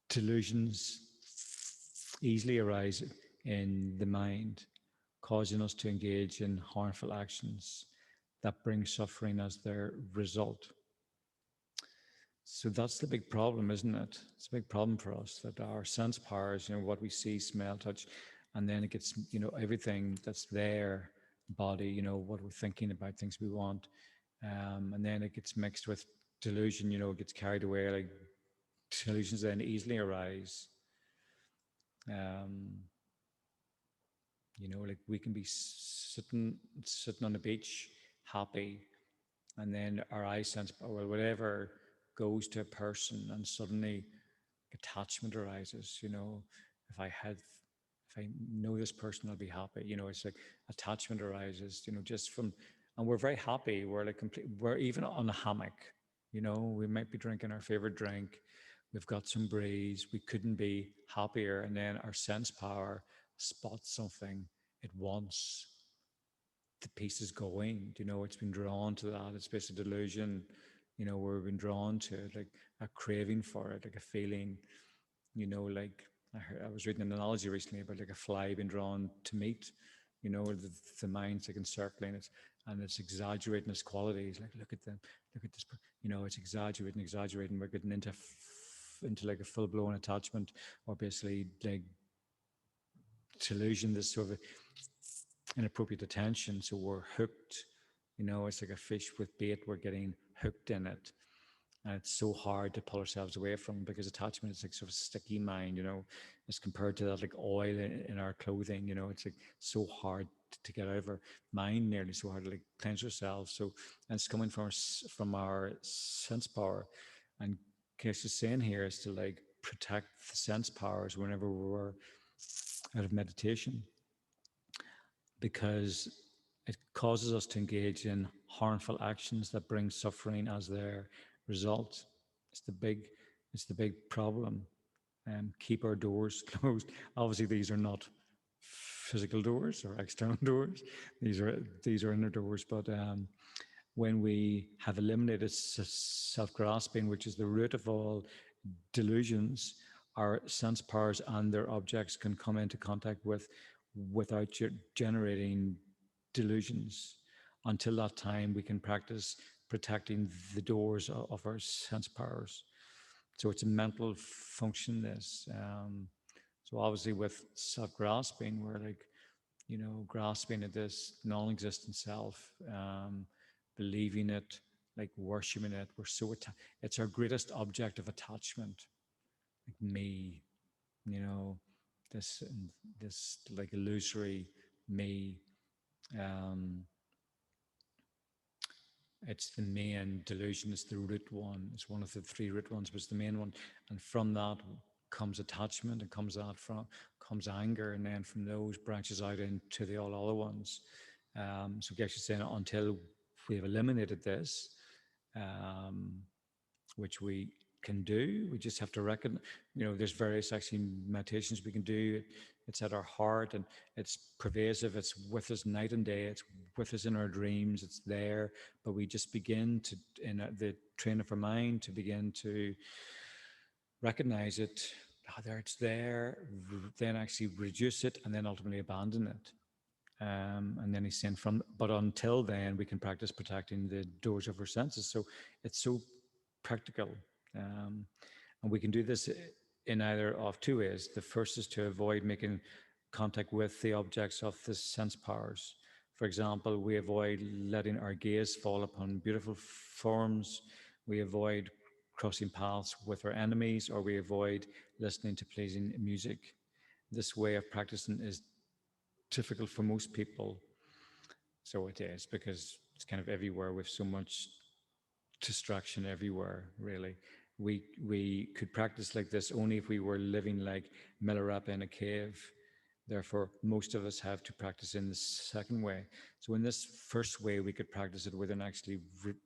Delusions easily arise in the mind, causing us to engage in harmful actions that bring suffering as their result. So that's the big problem, isn't it? It's a big problem for us that our sense powers, what we see, smell, touch, and then it gets, everything that's there, body, what we're thinking about, things we want, and then it gets mixed with delusion, it gets carried away. Like delusions then easily arise. Um, like we can be sitting on the beach, happy, and then our eye sense, or whatever, goes to a person, and suddenly attachment arises. If I had, if I know this person, I'll be happy. It's like attachment arises. Just from, and we're very happy. We're like complete. We're even on a hammock. We might be drinking our favorite drink. We've got some breeze. We couldn't be happier, and then our sense power spots something it wants, the piece is going. It's been drawn to that. It's basically delusion, where we've been drawn to it, like a craving for it, like a feeling, like I was reading an analogy recently about like a fly being drawn to meat, the mind's like encircling it, and it's exaggerating its qualities. Like, look at them, look at this, it's exaggerating. We're getting into like a full blown attachment, or basically like delusion, this sort of inappropriate attention. So we're hooked. It's like a fish with bait. We're getting hooked in it. And it's so hard to pull ourselves away from, because attachment is like sort of sticky mind, as compared to that like oil in our clothing, it's like so hard to get out of our mind, nearly so hard to like cleanse ourselves. So, and it's coming from our sense power. And Kesh is saying here is to like protect the sense powers whenever we're out of meditation, because it causes us to engage in harmful actions that bring suffering as their result. It's the big, it's the big problem. Keep our doors closed. Obviously, these are not physical doors or external doors. These are inner doors. But when we have eliminated self-grasping, which is the root of all delusions, our sense powers and their objects can come into contact without generating delusions. Until that time, we can practice protecting the doors of our sense powers. So it's a mental function, this. So obviously with self-grasping, we're like, grasping at this non-existent self, believing it, like worshiping it. We're so it's our greatest object of attachment, like me, you know, this this like illusory me. Um, it's the main delusion. It's the root one. It's one of the three root ones, but it's the main one. And from that comes attachment, and comes anger, and then from those branches out into the all other ones. So we're actually saying until we have eliminated this, um, which we can do. We just have to reckon, there's various actually meditations we can do. It's at our heart, and it's pervasive. It's with us night and day. It's with us in our dreams. It's there, but we just begin to, in the train of our mind, to begin to recognize it. There, it's there. Then actually reduce it, and then ultimately abandon it. And then he's saying but until then, we can practice protecting the doors of our senses. So it's so practical. Um, and we can do this in either of two ways. The first is to avoid making contact with the objects of the sense powers. For example, we avoid letting our gaze fall upon beautiful forms. We avoid crossing paths with our enemies, or we avoid listening to pleasing music. This way of practicing is difficult for most people. So it is, because it's kind of everywhere with so much distraction everywhere, really. We could practice like this only if we were living like Milarepa in a cave. Therefore, most of us have to practice in the second way. So in this first way, we could practice it with an actually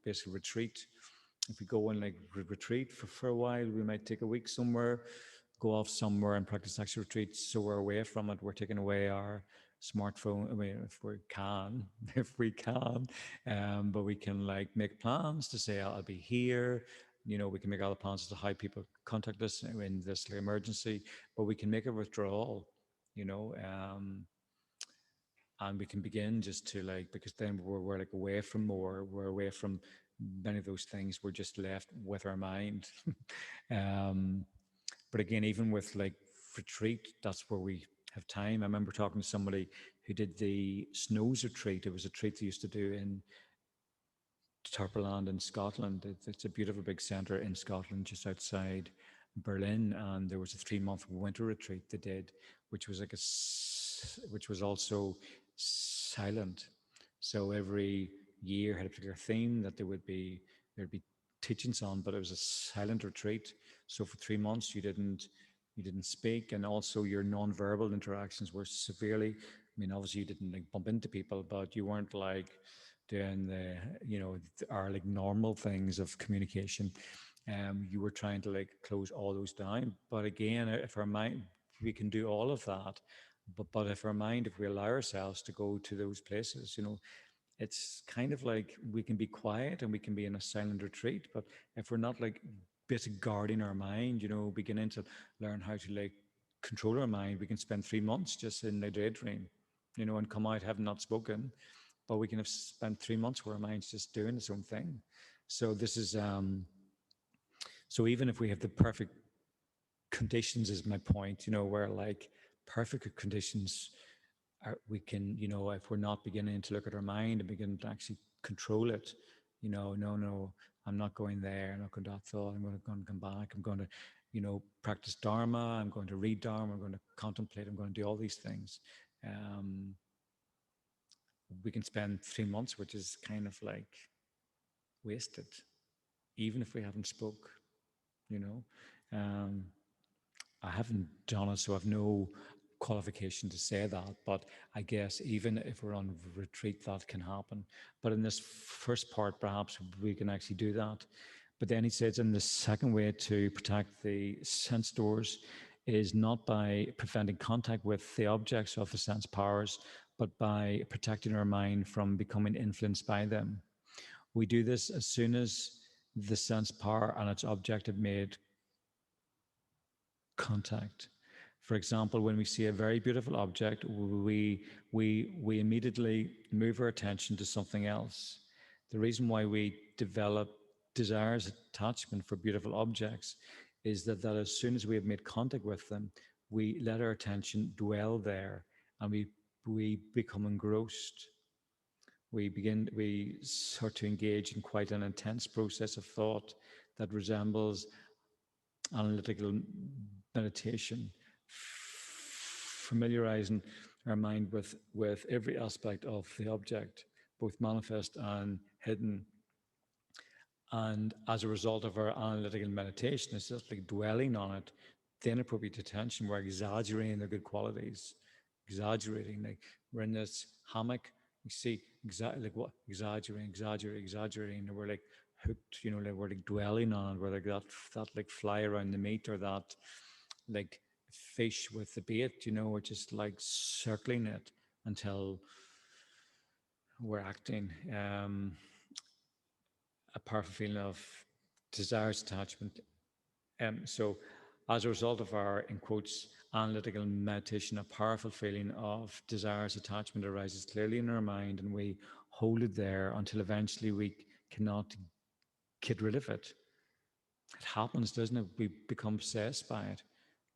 basically retreat. If we go and like retreat for a while, we might take a week somewhere, go off somewhere and practice actual retreat. So we're away from it. We're taking away our smartphone. I mean, if we can, if we can, but we can like make plans to say I'll be here. We can make other plans as to how people contact us in this like, emergency, but we can make a withdrawal. You know, and we can begin just to like, because then we're like away from more, we're away from many of those things, we're just left with our mind. um, but again, even with like retreat, that's where we have time. I remember talking to somebody who did the snows retreat. It was a retreat they used to do in Tarpaland in Scotland. It's a beautiful big centre in Scotland, just outside Berlin. And there was a 3 month winter retreat they did, which was like which was also silent. So every year had a particular theme that there'd be teachings on, but it was a silent retreat. So for 3 months you didn't speak, and also your non-verbal interactions were severely. I mean, obviously you didn't like bump into people, but you weren't like doing our like normal things of communication. You were trying to like close all those down. But again, if our mind, we can do all of that. But if our mind, if we allow ourselves to go to those places, it's kind of like we can be quiet and we can be in a silent retreat. But if we're not like basic guarding our mind, beginning to learn how to like control our mind, we can spend 3 months just in the daydream, and come out having not spoken. But we can have spent 3 months where our mind's just doing its own thing. So this is so even if we have the perfect conditions, is my point, where like perfect conditions we can, if we're not beginning to look at our mind and begin to actually control it, no, I'm not going there, I'm not going to that thought, going to come back, I'm going to, practice Dharma, I'm going to read Dharma, I'm going to contemplate, I'm going to do all these things. Um, we can spend 3 months, which is kind of like wasted, even if we haven't spoke, you know. Um, I haven't done it, so I've no qualification to say that. But I guess even if we're on retreat, that can happen. But in this first part, perhaps we can actually do that. But then he says, in the second way to protect the sense doors is not by preventing contact with the objects of the sense powers, but by protecting our mind from becoming influenced by them. We do this as soon as the sense power and its object have made contact. For example, when we see a very beautiful object, we immediately move our attention to something else. The reason why we develop desires attachment for beautiful objects is that as soon as we have made contact with them, we let our attention dwell there, and we become engrossed. We start to engage in quite an intense process of thought that resembles analytical meditation, familiarizing our mind with every aspect of the object, both manifest and hidden. And as a result of our analytical meditation, it's just like dwelling on it, the inappropriate attention, we're exaggerating the good qualities, exaggerating. Like we're in this hammock, we see exactly like what exaggerating, and we're like hooked, like we're like dwelling on it. We're like that like fly around the meat, or that like fish with the bait, we're just like circling it until we're acting. A powerful feeling of desires attachment. So, as a result of our, in quotes, analytical meditation, a powerful feeling of desires attachment arises clearly in our mind, and we hold it there until eventually we cannot get rid of it. It happens, doesn't it? We become obsessed by it.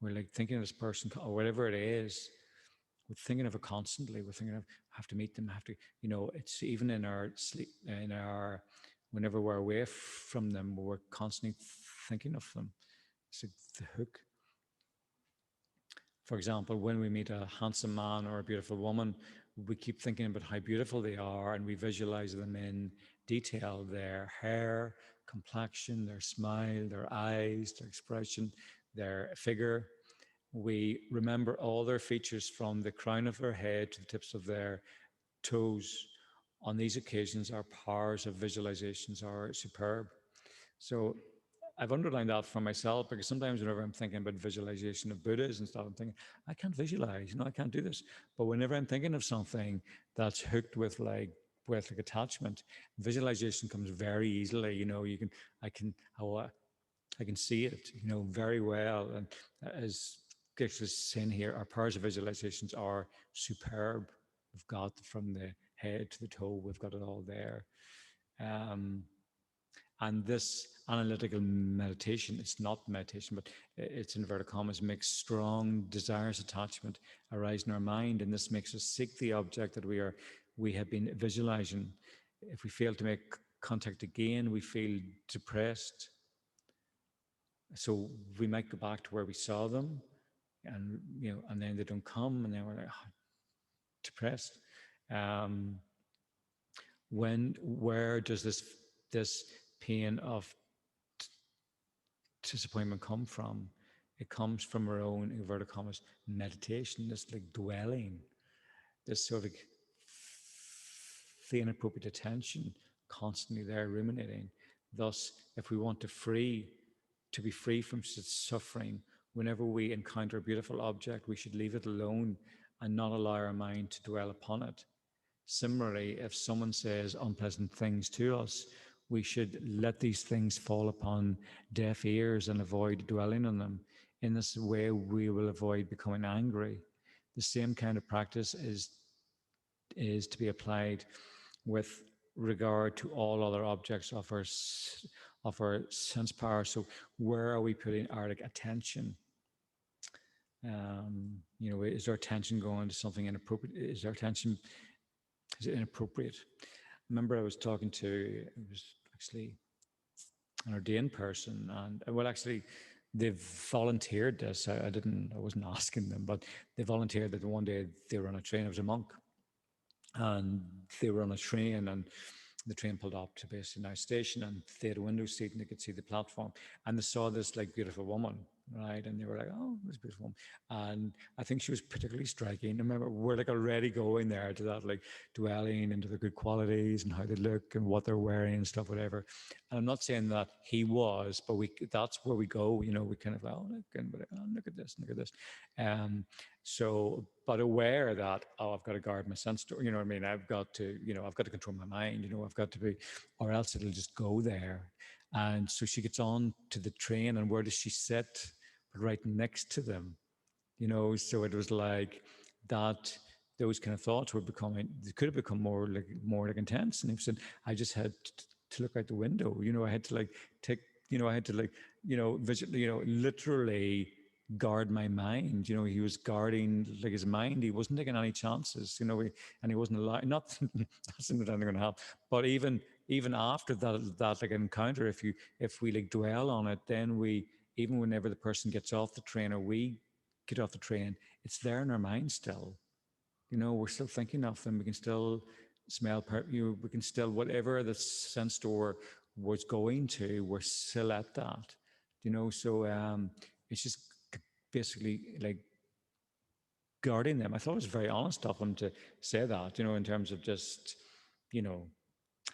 We're like thinking of this person or whatever it is. We're thinking of it constantly. We're thinking of, I have to meet them. I have to, it's even in our sleep, whenever we're away from them, we're constantly thinking of them. It's like the hook. For example, when we meet a handsome man or a beautiful woman, we keep thinking about how beautiful they are, and we visualize them in detail, their hair, complexion, their smile, their eyes, their expression, their figure. We remember all their features from the crown of their head to the tips of their toes. On these occasions, our powers of visualizations are superb. So I've underlined that for myself, because sometimes whenever I'm thinking about visualization of Buddhas and stuff, I'm thinking, I can't visualize, I can't do this. But whenever I'm thinking of something that's hooked with like attachment, visualization comes very easily. I can see it, very well. And as Gish was saying here, our powers of visualizations are superb. We've got from the head to the toe, we've got it all there. Um, and this analytical meditation, it's not meditation, but it's inverted commas, makes strong desires attachment arise in our mind. And this makes us seek the object that we have been visualizing. If we fail to make contact again, we feel depressed. So we might go back to where we saw them, and then they don't come, and then we're like, depressed. Um, where does this pain of disappointment come from? It comes from our own, inverted commas, meditation, this like dwelling, this sort of the inappropriate attention, constantly there ruminating. Thus, if we want to be free from suffering, whenever we encounter a beautiful object, we should leave it alone and not allow our mind to dwell upon it. Similarly, if someone says unpleasant things to us, we should let these things fall upon deaf ears and avoid dwelling on them. In this way, we will avoid becoming angry. The same kind of practice is to be applied with regard to all other objects of our sense power. So, where are we putting our attention? Is our attention going to something inappropriate? Is it inappropriate? I remember I was talking to, it was actually an ordained person, and well, actually, they volunteered this. I wasn't asking them, but they volunteered that one day they were on a train. I was a monk, and they were on a train, and the train pulled up to basically nice station, and they had a window seat and they could see the platform, and they saw this like beautiful woman, right? And they were like, oh, this beautiful woman. And I think she was particularly striking. I remember we're like already going there to that, like dwelling into the good qualities and how they look and what they're wearing and stuff, whatever. And I'm not saying that he was, but that's where we go, we kind of, oh, look at this, look at this. So, but aware that, oh, I've got to guard my sense, you know what I mean? I've got to, I've got to control my mind, I've got to be, or else it'll just go there. And so she gets on to the train, and where does she sit? Right next to them, So it was like that. Those kind of thoughts were becoming, they could have become more like intense. And he said, I just had to look out the window. I had to like take, I had to like, literally guard my mind. He was guarding like his mind. He wasn't taking any chances. And he wasn't allowed. Not not saying that anything going to happen, but even after that like encounter, if we like dwell on it, then we, even whenever the person gets off the train or we get off the train, it's there in our mind still. We're still thinking of them. We can still smell, we can still, whatever the sense store was going to, we're still at that. So it's just basically like guarding them. I thought it was very honest of him to say that, in terms of just, you know,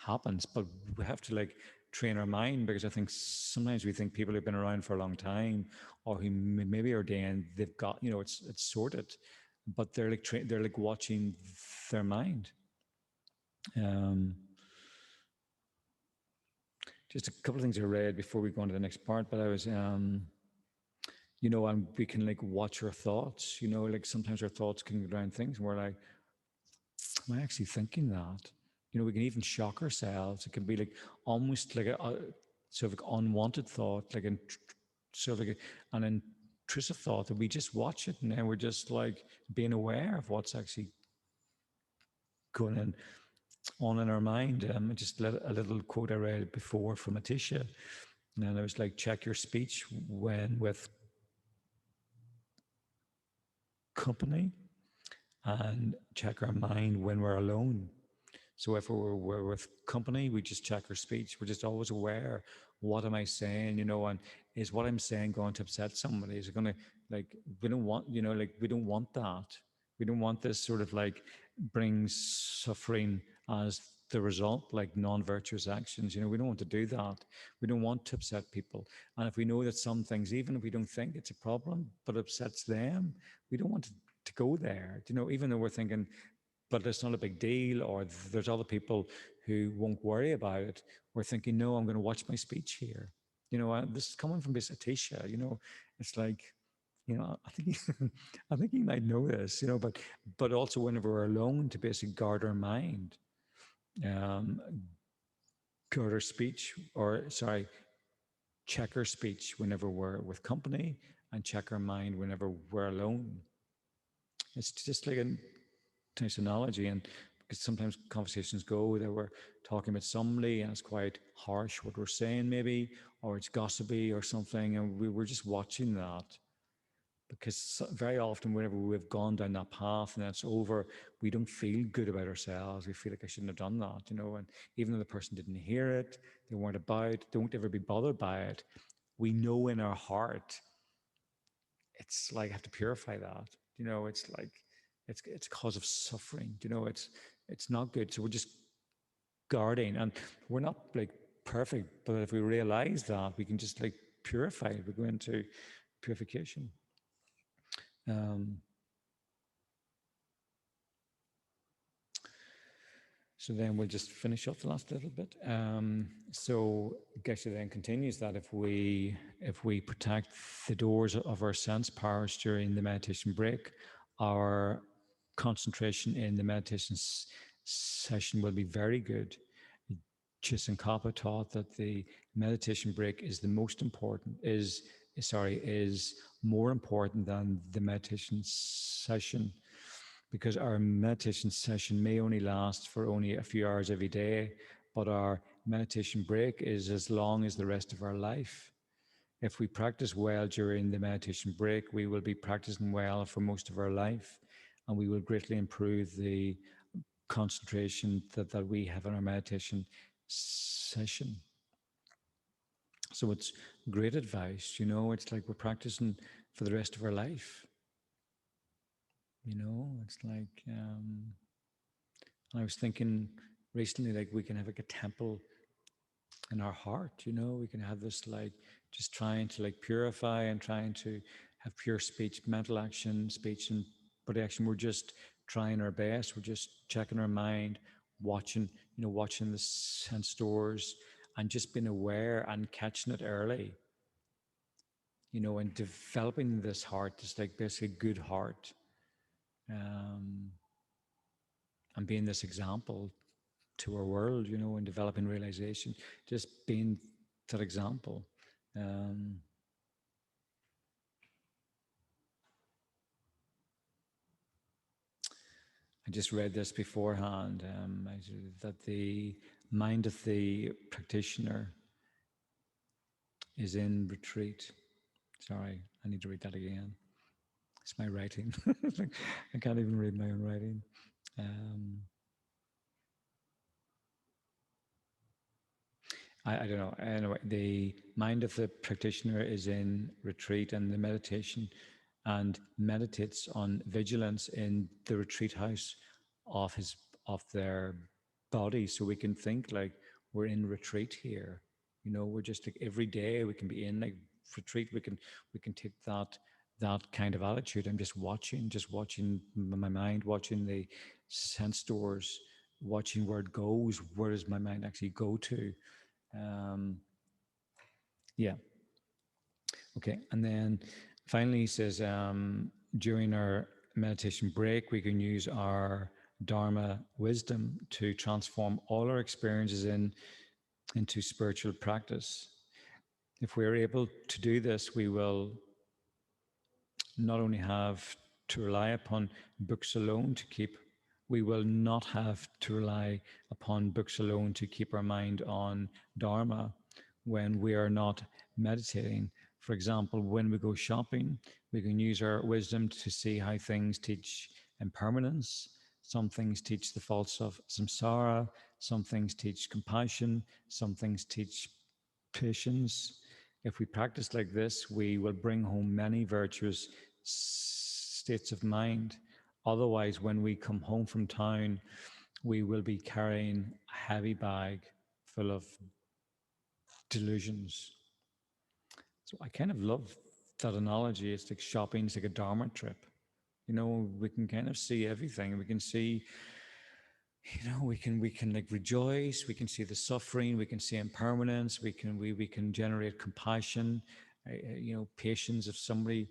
happens. But we have to like train our mind, because I think sometimes we think people who've been around for a long time or who maybe are ordained, they've got, it's sorted, but they're like they're like watching their mind. Um, just a couple of things I read before we go on to the next part, but I was, and we can like watch our thoughts, like sometimes our thoughts can go down things and we're like, am I actually thinking that? We can even shock ourselves. It can be like almost like a sort of like unwanted thought, like sort of like an intrusive thought that we just watch it and then we're just like being aware of what's actually going on in our mind. Just a little quote I read before from Atisha, and it was like, check your speech when with company and check our mind when we're alone. So if we're with company, we just check our speech. We're just always aware. What am I saying? And is what I'm saying going to upset somebody? Is it going to, like, we don't want, like, we don't want that. We don't want this sort of like brings suffering as the result, like non-virtuous actions. We don't want to do that. We don't want to upset people. And if we know that some things, even if we don't think it's a problem, but upsets them, we don't want to go there. Even though we're thinking, but it's not a big deal, or there's other people who won't worry about it. We're thinking, no, I'm going to watch my speech here. This is coming from this Atisha. It's like, I think I think you might know this, but also whenever we're alone, to basically guard our mind, um, guard our speech, or sorry, check our speech whenever we're with company, and check our mind whenever we're alone. It's just like a nice analogy, and because sometimes conversations go that we're talking about somebody and it's quite harsh what we're saying, maybe, or it's gossipy or something, and we're just watching that. Because very often, whenever we've gone down that path and that's over, we don't feel good about ourselves. We feel like, I shouldn't have done that, And even though the person didn't hear it, they weren't about, they won't ever be bothered by it. We know in our heart, it's like I have to purify that. It's like it's cause of suffering. It's not good. So we're just guarding, and we're not like perfect, but if we realize that, we can just like purify it. We go into purification. Um, So then we'll just finish off the last little bit. So Geshe then continues that if we protect the doors of our sense powers during the meditation break, our concentration in the meditation session will be very good. Chisen Kappa taught that the meditation break is the most important, is more important than the meditation session, because our meditation session may only last for only a few hours every day, but our meditation break is as long as the rest of our life. If we practice well during the meditation break, we will be practicing well for most of our life, and we will greatly improve the concentration that we have in our meditation session. So it's great advice, it's like we're practicing for the rest of our life. It's like, I was thinking recently, like we can have like a temple in our heart, we can have this like just trying to like purify and trying to have pure speech, mental action, speech and body action. We're just trying our best. We're just checking our mind, watching, watching the sense doors and just being aware and catching it early. and developing this heart, this like basically good heart, um, and being this example to our world, and developing realization, just being that example. Um, I just read this beforehand, that the mind of the practitioner is in retreat. Sorry, I need to read that again. It's my writing. I can't even read my own writing. Um, I don't know. Anyway, the mind of the practitioner is in retreat and the meditation and meditates on vigilance in the retreat house of his of their body. So we can think like we're in retreat here. We're just like every day we can be in like retreat. We can take that kind of attitude. I'm just watching my mind, watching the sense doors, watching where it goes. Where does my mind actually go to? Um, yeah. Okay. And then finally, he says during our meditation break, we can use our Dharma wisdom to transform all our experiences into spiritual practice. If we are able to do this, we will not only have to rely upon books alone to keep, we will not have to rely upon books alone to keep our mind on Dharma when we are not meditating. For example, when we go shopping, we can use our wisdom to see how things teach impermanence. Some things teach the faults of samsara, some things teach compassion, some things teach patience. If we practice like this, we will bring home many virtuous states of mind. Otherwise, when we come home from town, we will be carrying a heavy bag full of delusions. So I kind of love that analogy. It's like shopping, it's like a Dharma trip. We can kind of see everything. We can see, we can like rejoice. We can see the suffering. We can see impermanence. We can generate compassion. Patience. If somebody,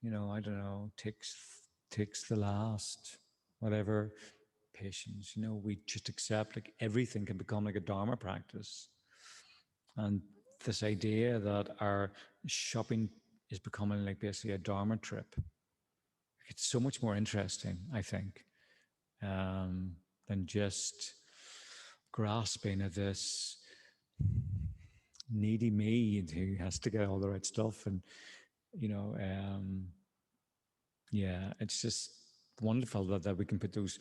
I don't know, takes the last, whatever, patience. We just accept like everything can become like a Dharma practice, and this idea that our shopping is becoming like basically a Dharma trip. It's so much more interesting, I think, than just grasping at this needy me who has to get all the right stuff. And, you know, um, yeah, it's just wonderful that we can put those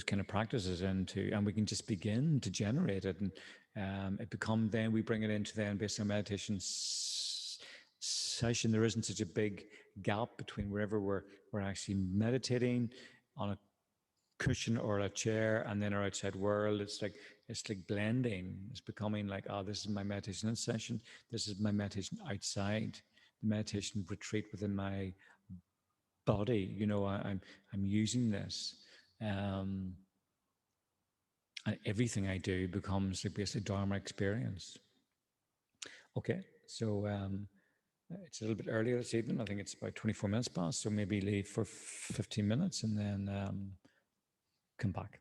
kind of practices into, and we can just begin to generate it, and then we bring it into then based on meditation session. There isn't such a big gap between wherever we're actually meditating on a cushion or a chair and then our outside world. It's like blending. It's becoming like, oh, this is my meditation session. This is my meditation outside. The meditation retreat within my body. I'm using this, um, and everything I do becomes like basically Dharma experience. Okay, so it's a little bit earlier this evening. I think it's about 24 minutes past, so maybe leave for 15 minutes and then come back.